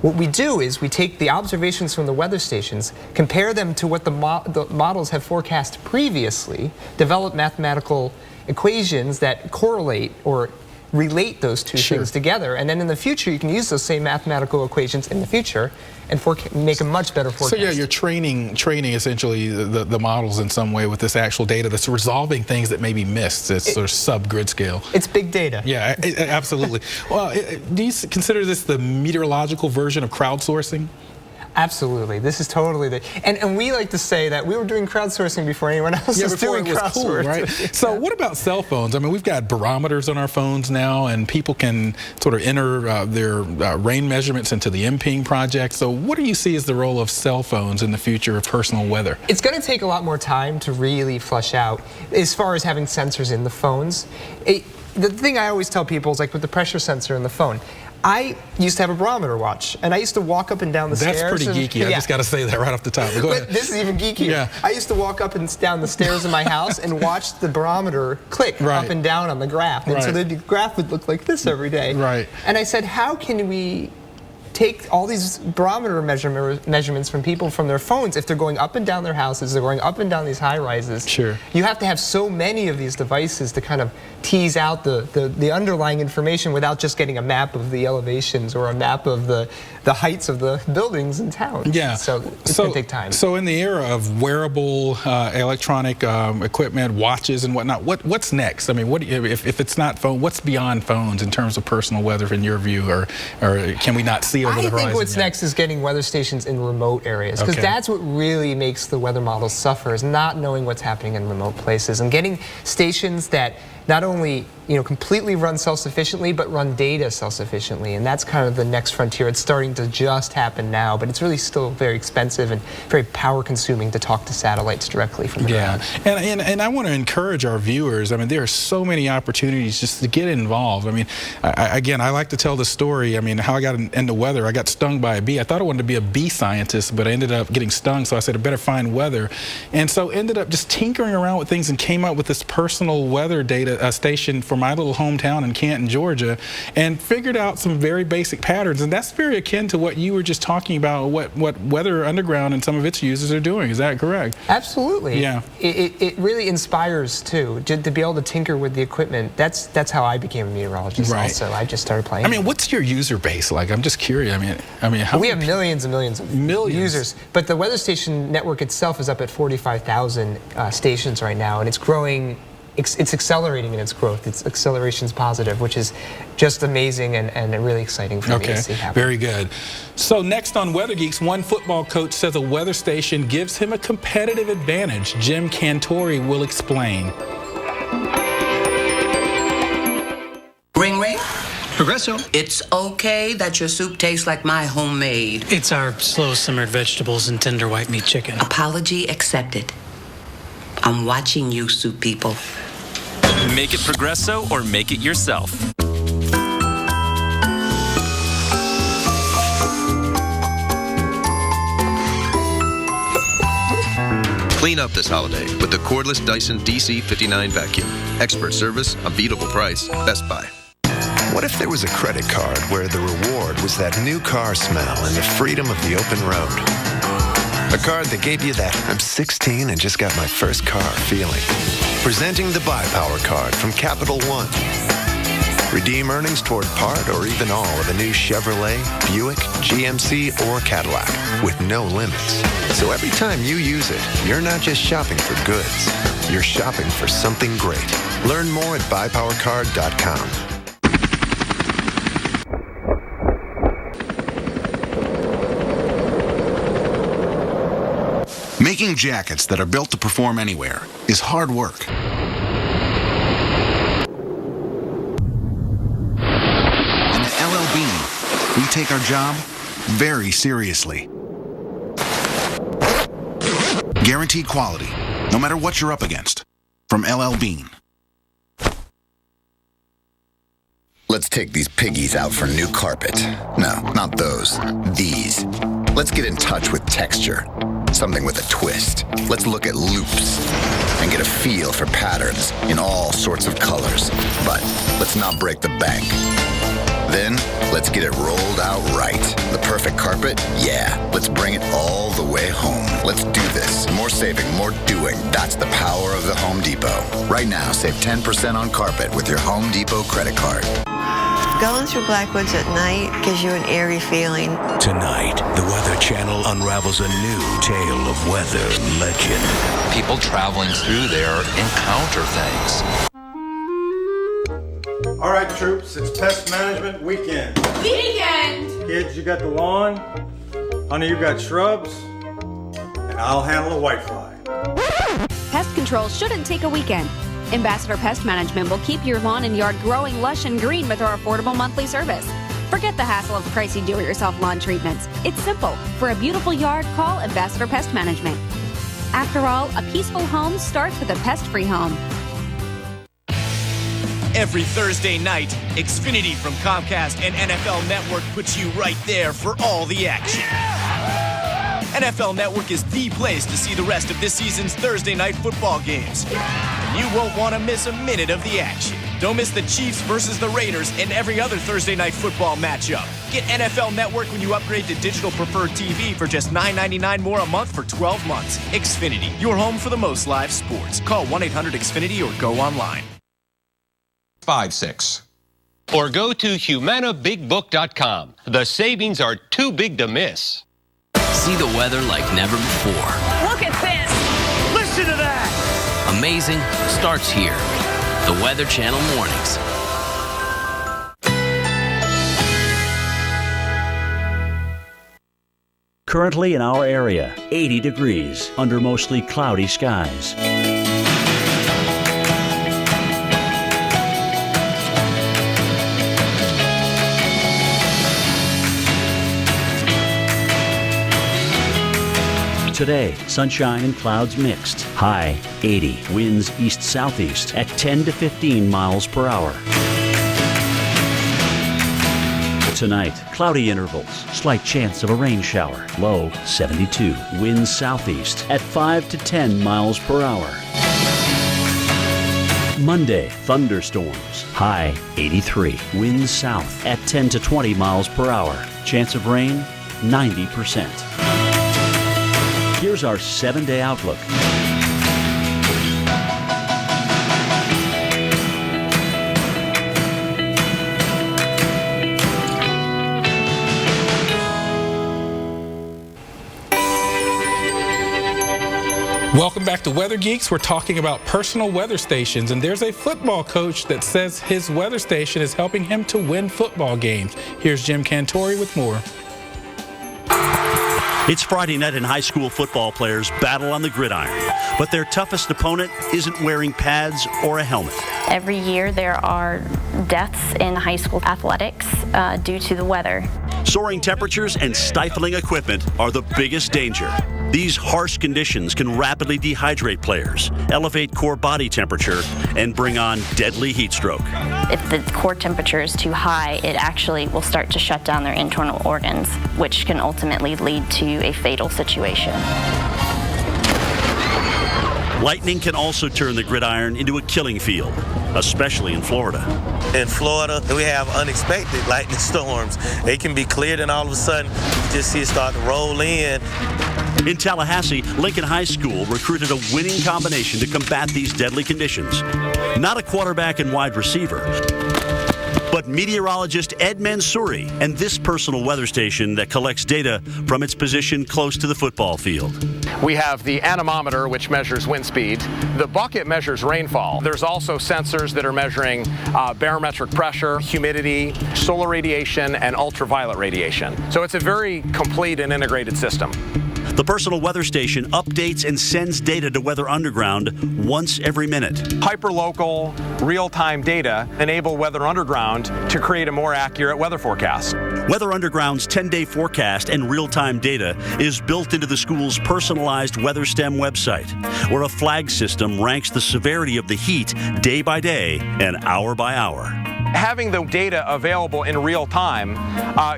what we do is we take the observations from the weather stations, compare them to what the models have forecast previously, develop mathematical equations that correlate or relate those two things together, and then in the future you can use those same mathematical equations in the future and make a much better forecast. So yeah, you're training essentially the models in some way with this actual data that's resolving things that may be missed. It's sort of sub-grid scale. It's big data. Yeah, absolutely. Well, do you consider this the meteorological version of crowdsourcing? Absolutely. This is totally and we like to say that we were doing crowdsourcing before anyone else was doing crowdsourcing. Cool, right? So what about cell phones? I mean, we've got barometers on our phones now, and people can sort of enter their rain measurements into the MPing project. So what do you see as the role of cell phones in the future of personal weather? It's going to take a lot more time to really flush out as far as having sensors in the phones. The thing I always tell people is like with the pressure sensor in the phone, I used to have a barometer watch, and I used to walk up and down the stairs. That's pretty geeky. I just got to say that right off the top. But go ahead. This is even geekier. Yeah. I used to walk up and down the stairs in my house and watch the barometer click up and down on the graph. And so the graph would look like this every day. Right. And I said, how can we take all these barometer measurements from people from their phones if they're going up and down their houses, they're going up and down these high rises. Sure. You have to have so many of these devices to kind of tease out the underlying information without just getting a map of the elevations or a map of the heights of the buildings in town. Yeah. So it's going to take time. So in the era of wearable electronic equipment, watches and whatnot, what's next? I mean, if it's not phone, what's beyond phones in terms of personal weather in your view, or can we not see over the horizon? I think what's next is getting weather stations in remote areas, because that's what really makes the weather models suffer, is not knowing what's happening in remote places, and getting stations that not only completely run self-sufficiently, but run data self-sufficiently. And that's kind of the next frontier. It's starting to just happen now, but it's really still very expensive and very power-consuming to talk to satellites directly from the ground. And I want to encourage our viewers. I mean, there are so many opportunities just to get involved. I mean, again, I like to tell the story. I mean, how I got into weather. I got stung by a bee. I thought I wanted to be a bee scientist, but I ended up getting stung, so I said I better find weather. And so ended up just tinkering around with things and came up with this personal weather data station for my little hometown in Canton, Georgia, and figured out some very basic patterns. And that's very akin to what you were just talking about, what Weather Underground and some of its users are doing. Is that correct? Absolutely. Yeah. It really inspires, too, to be able to tinker with the equipment. That's how I became a meteorologist also. I just started playing. I mean, what's your user base like? I'm just curious. I mean, how we have millions and millions of users, but the weather station network itself is up at 45,000 stations right now, and it's growing. It's accelerating in its growth. Its acceleration is positive, which is just amazing and really exciting for me to see happen. Very good. So next on Weather Geeks, one football coach says a weather station gives him a competitive advantage. Jim Cantori will explain. Ring, ring. Progresso. It's okay that your soup tastes like my homemade. It's our slow simmered vegetables and tender white meat chicken. Apology accepted. I'm watching you, soup people. Make it Progresso or make it yourself. Clean up this holiday with the cordless Dyson DC59 vacuum. Expert service, unbeatable price, Best Buy. What if there was a credit card where the reward was that new car smell and the freedom of the open road? A card that gave you that I'm 16 and just got my first car feeling. Presenting the Buy Power card from Capital One. Redeem earnings toward part or even all of a new Chevrolet, Buick, GMC, or Cadillac with no limits. So every time you use it, you're not just shopping for goods. You're shopping for something great. Learn more at buypowercard.com. Making jackets that are built to perform anywhere is hard work. And at LL Bean, we take our job very seriously. Guaranteed quality, no matter what you're up against. From LL Bean. Let's take these piggies out for new carpet. No, not those. These. Let's get in touch with texture. Something with a twist. Let's look at loops and get a feel for patterns in all sorts of colors. But let's not break the bank. Then, let's get it rolled out right. The perfect carpet? Yeah. Let's bring it all the way home. Let's do this. More saving, more doing. That's the power of the Home Depot. Right now, save 10% on carpet with your Home Depot credit card. Going through Blackwoods at night gives you an eerie feeling. Tonight, the Weather Channel unravels a new tale of weather legend. People traveling through there encounter things. All right, troops, it's pest management weekend. Weekend! Kids, you got the lawn. Honey, you got shrubs. And I'll handle the whitefly. Pest control shouldn't take a weekend. Ambassador Pest Management will keep your lawn and yard growing lush and green with our affordable monthly service. Forget the hassle of pricey do-it-yourself lawn treatments. It's simple. For a beautiful yard, call Ambassador Pest Management. After all, a peaceful home starts with a pest-free home. Every Thursday night, Xfinity from Comcast and NFL Network puts you right there for all the action. NFL Network is the place to see the rest of this season's Thursday night football games. And you won't want to miss a minute of the action. Don't miss the Chiefs versus the Raiders and every other Thursday night football matchup. Get NFL Network when you upgrade to Digital Preferred TV for just $9.99 more a month for 12 months. Xfinity, your home for the most live sports. Call 1-800-XFINITY or go online. 56. Or go to HumanaBigBook.com. The savings are too big to miss. See the weather like never before. Look at this! Listen to that! Amazing starts here. The Weather Channel Mornings. Currently in our area, 80 degrees under mostly cloudy skies. Today, sunshine and clouds mixed. High 80. Winds east-southeast at 10 to 15 miles per hour. Tonight, cloudy intervals. Slight chance of a rain shower. Low 72. Winds southeast at 5 to 10 miles per hour. Monday, thunderstorms. High 83. Winds south at 10 to 20 miles per hour. Chance of rain 90%. Here's our 7-day outlook. Welcome back to Weather Geeks. We're talking about personal weather stations, and there's a football coach that says his weather station is helping him to win football games. Here's Jim Cantori with more. It's Friday night and high school football players battle on the gridiron, but their toughest opponent isn't wearing pads or a helmet. Every year there are deaths in high school athletics due to the weather. Soaring temperatures and stifling equipment are the biggest danger. These harsh conditions can rapidly dehydrate players, elevate core body temperature, and bring on deadly heat stroke. If the core temperature is too high, it actually will start to shut down their internal organs, which can ultimately lead to a fatal situation. Lightning can also turn the gridiron into a killing field, especially in Florida. In Florida, we have unexpected lightning storms. They can be cleared and all of a sudden you just see it start to roll in. In Tallahassee, Lincoln High School recruited a winning combination to combat these deadly conditions. Not a quarterback and wide receiver, but meteorologist Ed Mansouri and this personal weather station that collects data from its position close to the football field. We have the anemometer, which measures wind speed. The bucket measures rainfall. There's also sensors that are measuring barometric pressure, humidity, solar radiation, and ultraviolet radiation. So it's a very complete and integrated system. The personal weather station updates and sends data to Weather Underground once every minute. Hyperlocal, real-time data enable Weather Underground to create a more accurate weather forecast. Weather Underground's 10-day forecast and real-time data is built into the school's personalized WeatherStem website, where a flag system ranks the severity of the heat day by day and hour by hour. Having the data available in real time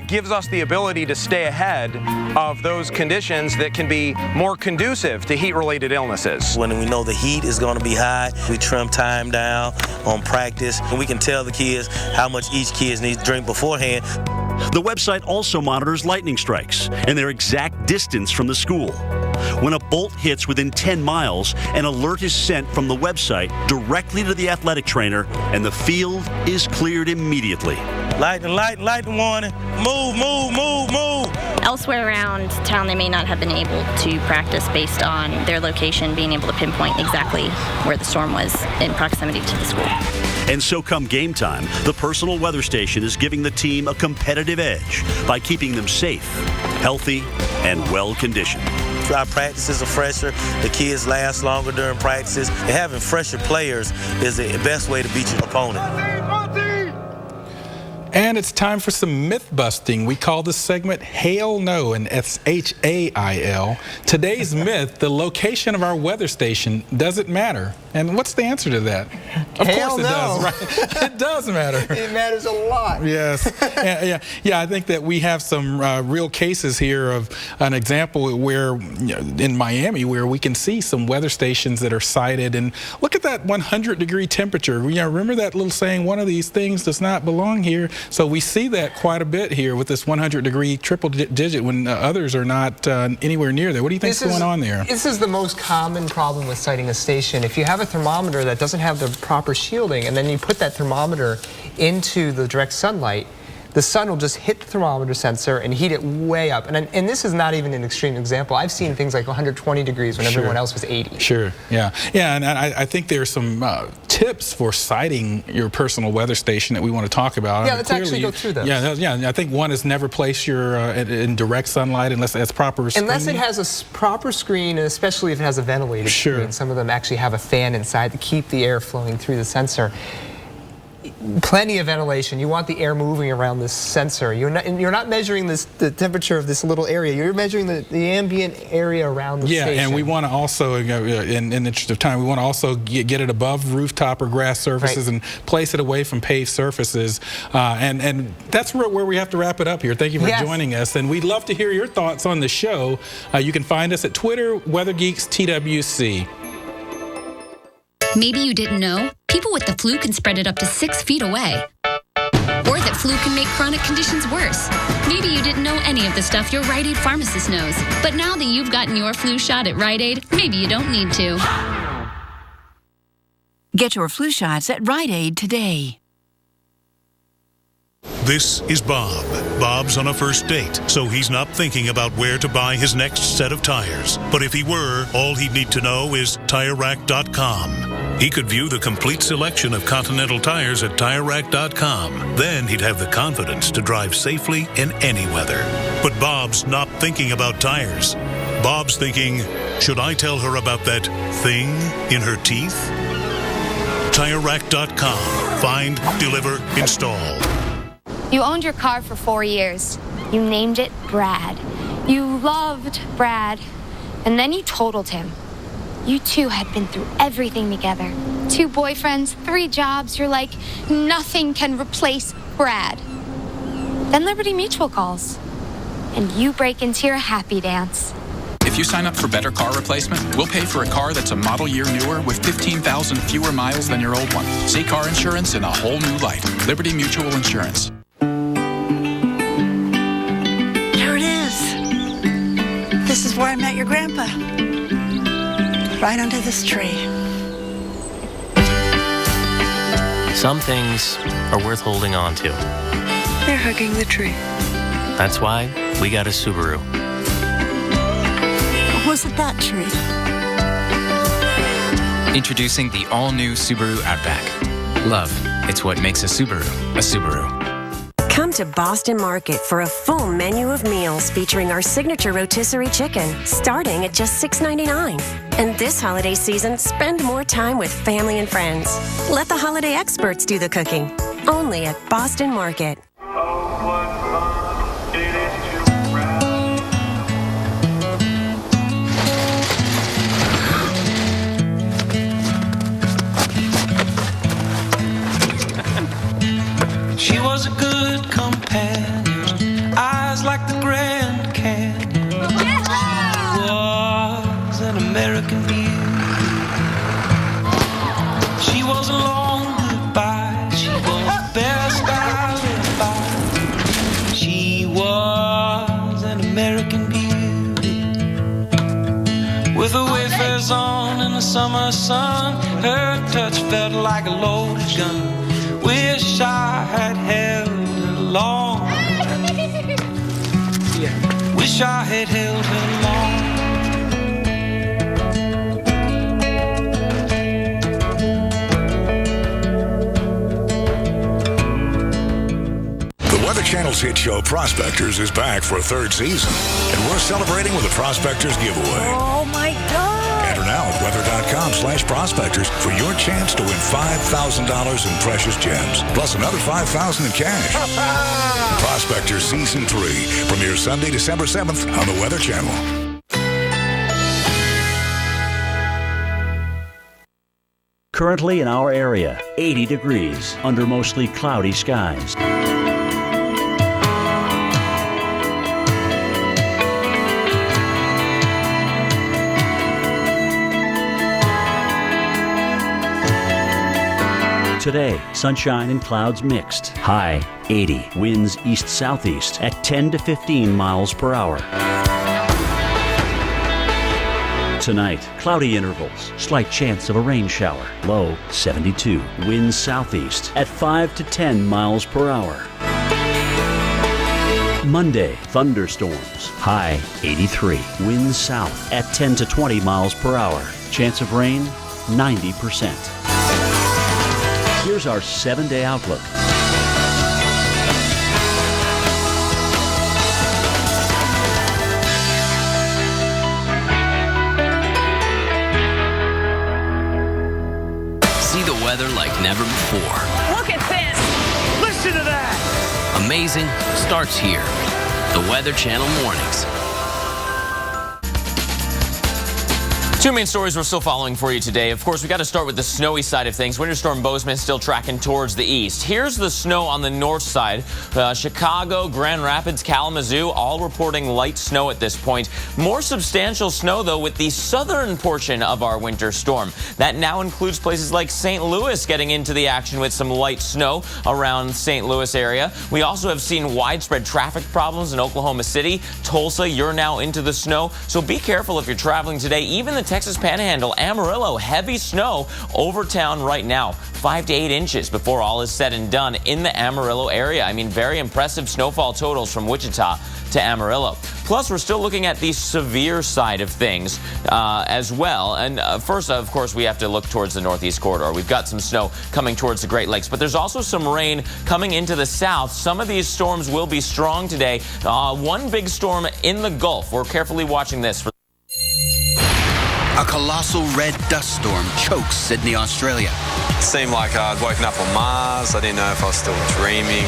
gives us the ability to stay ahead of those conditions that can be more conducive to heat-related illnesses. When we know the heat is going to be high, we trim time down on practice, and we can tell the kids how much each kid needs to drink beforehand. The website also monitors lightning strikes and their exact distance from the school. When a bolt hits within 10 miles, an alert is sent from the website directly to the athletic trainer, and the field is cleared immediately. Lightning warning. Move, move, move, move. Elsewhere around town, they may not have been able to practice based on their location being able to pinpoint exactly where the storm was in proximity to the school. And so come game time, the personal weather station is giving the team a competitive edge by keeping them safe, healthy, and well-conditioned. Our practices are fresher, the kids last longer during practices, and having fresher players is the best way to beat your opponent. And it's time for some myth busting. We call this segment Hail No, and it's H-A-I-L. Today's myth, the location of our weather station doesn't matter. And what's the answer to that? Of course it does, right? It does matter. It matters a lot. Yes. Yeah, I think that we have some real cases here of an example where, in Miami, where we can see some weather stations that are sited. And look at that 100-degree temperature. Remember that little saying, one of these things does not belong here? So we see that quite a bit here with this 100-degree triple digit when others are not anywhere near there. What do you think is going on there? This is the most common problem with siting a station. If you have a thermometer that doesn't have the proper shielding, and then you put that thermometer into the direct sunlight, the sun will just hit the thermometer sensor and heat it way up. And this is not even an extreme example. I've seen things like 120 degrees when everyone else was 80. Sure, yeah. And I think there's some tips for siting your personal weather station that we want to talk about. Yeah, let's actually go through those. Yeah. I think one is never place your in direct sunlight unless it has proper screen. Unless it has a proper screen, and especially if it has a ventilated screen. Some of them actually have a fan inside to keep the air flowing through the sensor. Plenty of ventilation. You want the air moving around this sensor. You're not measuring the temperature of this little area. You're measuring the ambient area around the station. Yeah, and we want to also, in the interest of time, we want to also get it above rooftop or grass surfaces and place it away from paved surfaces. And that's where we have to wrap it up here. Thank you for joining us. And we'd love to hear your thoughts on the show. You can find us at Twitter, WeatherGeeksTWC. Maybe you didn't know, people with the flu can spread it up to 6 feet away. Or that flu can make chronic conditions worse. Maybe you didn't know any of the stuff your Rite Aid pharmacist knows. But now that you've gotten your flu shot at Rite Aid, maybe you don't need to. Get your flu shots at Rite Aid today. This is Bob. Bob's on a first date, so he's not thinking about where to buy his next set of tires. But if he were, all he'd need to know is TireRack.com. He could view the complete selection of Continental tires at TireRack.com. Then he'd have the confidence to drive safely in any weather. But Bob's not thinking about tires. Bob's thinking, should I tell her about that thing in her teeth? TireRack.com. Find, deliver, install. You owned your car for 4 years. You named it Brad. You loved Brad. And then you totaled him. You two had been through everything together. 2 boyfriends, 3 jobs. You're like, nothing can replace Brad. Then Liberty Mutual calls. And you break into your happy dance. If you sign up for Better Car Replacement, we'll pay for a car that's a model year newer with 15,000 fewer miles than your old one. See car insurance in a whole new light. Liberty Mutual Insurance. There it is. This is where I met your grandpa. Right under this tree. Some things are worth holding on to. They're hugging the tree. That's why we got a Subaru. Was it that tree? Introducing the all-new Subaru Outback. Love, it's what makes a Subaru a Subaru. Come to Boston Market for a full menu of meals featuring our signature rotisserie chicken, starting at just $6.99. And this holiday season, spend more time with family and friends. Let the holiday experts do the cooking. Only at Boston Market. She was a good companion, eyes like the Grand Canyon. She was an American beauty. She was a long goodbye. She was the best I lived by. She was an American beauty. With her wayfarers on in the summer sun, her touch felt like a loaded gun. Wish I had held her long. Wish I had held her long. The Weather Channel's hit show Prospectors is back for a 3rd season, and we're celebrating with a Prospectors giveaway. Oh my God! Enter now at weather.com/prospectors for your chance to win $5,000 in precious gems, plus another $5,000 in cash. Prospectors Season 3 premieres Sunday, December 7th on the Weather Channel. Currently in our area, 80 degrees under mostly cloudy skies. Today, sunshine and clouds mixed. High 80. Winds east-southeast at 10 to 15 miles per hour. Tonight, cloudy intervals. Slight chance of a rain shower. Low 72. Winds southeast at 5 to 10 miles per hour. Monday, thunderstorms. High 83. Winds south at 10 to 20 miles per hour. Chance of rain 90%. Here's our 7-day outlook. See the weather like never before. Look at this! Listen to that! Amazing starts here. The Weather Channel Mornings. 2 main stories we're still following for you today. Of course, we got to start with the snowy side of things. Winter Storm Bozeman still tracking towards the east. Here's the snow on the north side. Chicago, Grand Rapids, Kalamazoo, all reporting light snow at this point. More substantial snow, though, with the southern portion of our winter storm. That now includes places like St. Louis getting into the action with some light snow around St. Louis area. We also have seen widespread traffic problems in Oklahoma City. Tulsa, you're now into the snow. So be careful if you're traveling today. Even the Texas Panhandle, Amarillo, heavy snow over town right now. 5 to 8 inches before all is said and done in the Amarillo area. I mean, very impressive snowfall totals from Wichita to Amarillo. Plus, we're still looking at the severe side of things as well. And first, of course, we have to look towards the northeast corridor. We've got some snow coming towards the Great Lakes, but there's also some rain coming into the south. Some of these storms will be strong today. One big storm in the Gulf. We're carefully watching this. A colossal red dust storm chokes Sydney, Australia. It seemed like I'd woken up on Mars. I didn't know if I was still dreaming.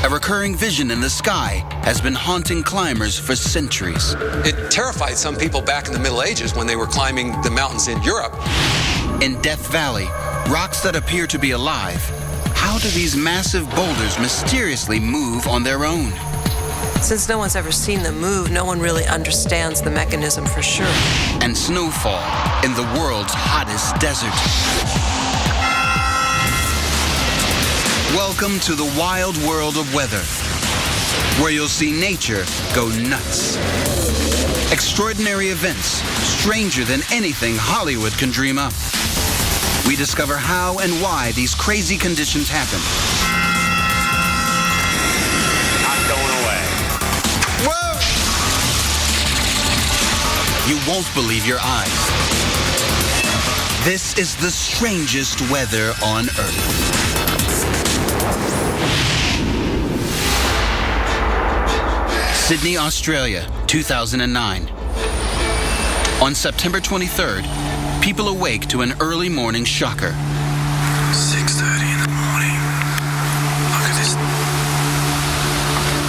A recurring vision in the sky has been haunting climbers for centuries. It terrified some people back in the Middle Ages when they were climbing the mountains in Europe. In Death Valley, rocks that appear to be alive. How do these massive boulders mysteriously move on their own? Since no one's ever seen them move, no one really understands the mechanism for sure. And snowfall in the world's hottest desert. Welcome to the wild world of weather, where you'll see nature go nuts. Extraordinary events, stranger than anything Hollywood can dream up. We discover how and why these crazy conditions happen. Not going away. Whoa! You won't believe your eyes. This is the strangest weather on Earth. Sydney, Australia, 2009. On September 23rd, people awake to an early morning shocker. 6:30 in the morning. Look at this.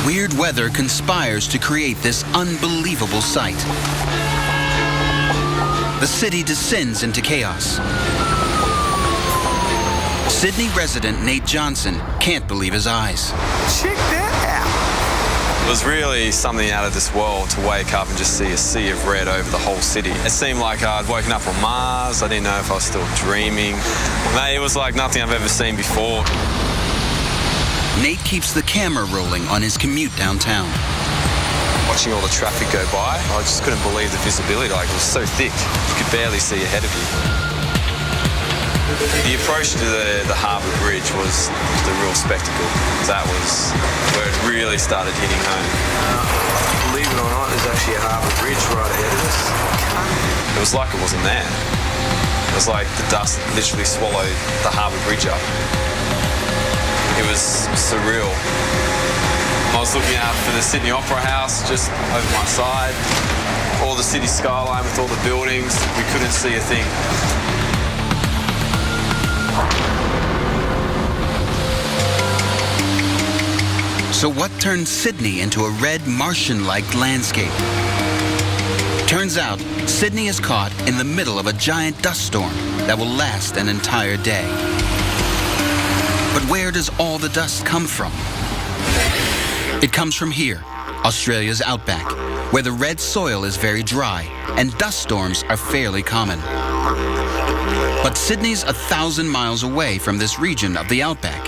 Weird weather conspires to create this unbelievable sight. The city descends into chaos. Sydney resident Nate Johnson can't believe his eyes. Check that out. It was really something out of this world to wake up and just see a sea of red over the whole city. It seemed like I'd woken up on Mars. I didn't know if I was still dreaming. Mate, it was like nothing I've ever seen before. Nate keeps the camera rolling on his commute downtown. Watching all the traffic go by, I just couldn't believe the visibility. Like, it was so thick, you could barely see ahead of you. The approach to the Harbour Bridge was the real spectacle. That was where it really started hitting home. Believe it or not, there's actually a harbour bridge right ahead of us. It was like it wasn't there. It was like the dust literally swallowed the Harbour Bridge up. It was surreal. I was looking out for the Sydney Opera House just over my side. All the city skyline with all the buildings. We couldn't see a thing. So what turned Sydney into a red Martian-like landscape? Turns out, Sydney is caught in the middle of a giant dust storm that will last an entire day. But where does all the dust come from? It comes from here, Australia's outback, where the red soil is very dry and dust storms are fairly common. But Sydney's 1,000 miles away from this region of the outback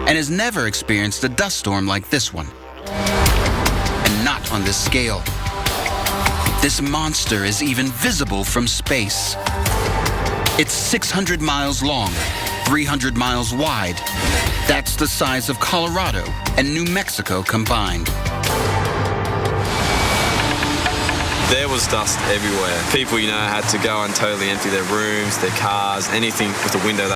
and has never experienced a dust storm like this one. And not on this scale. This monster is even visible from space. It's 600 miles long, 300 miles wide. That's the size of Colorado and New Mexico combined. There was dust everywhere. People, had to go and totally empty their rooms, their cars, anything with a window.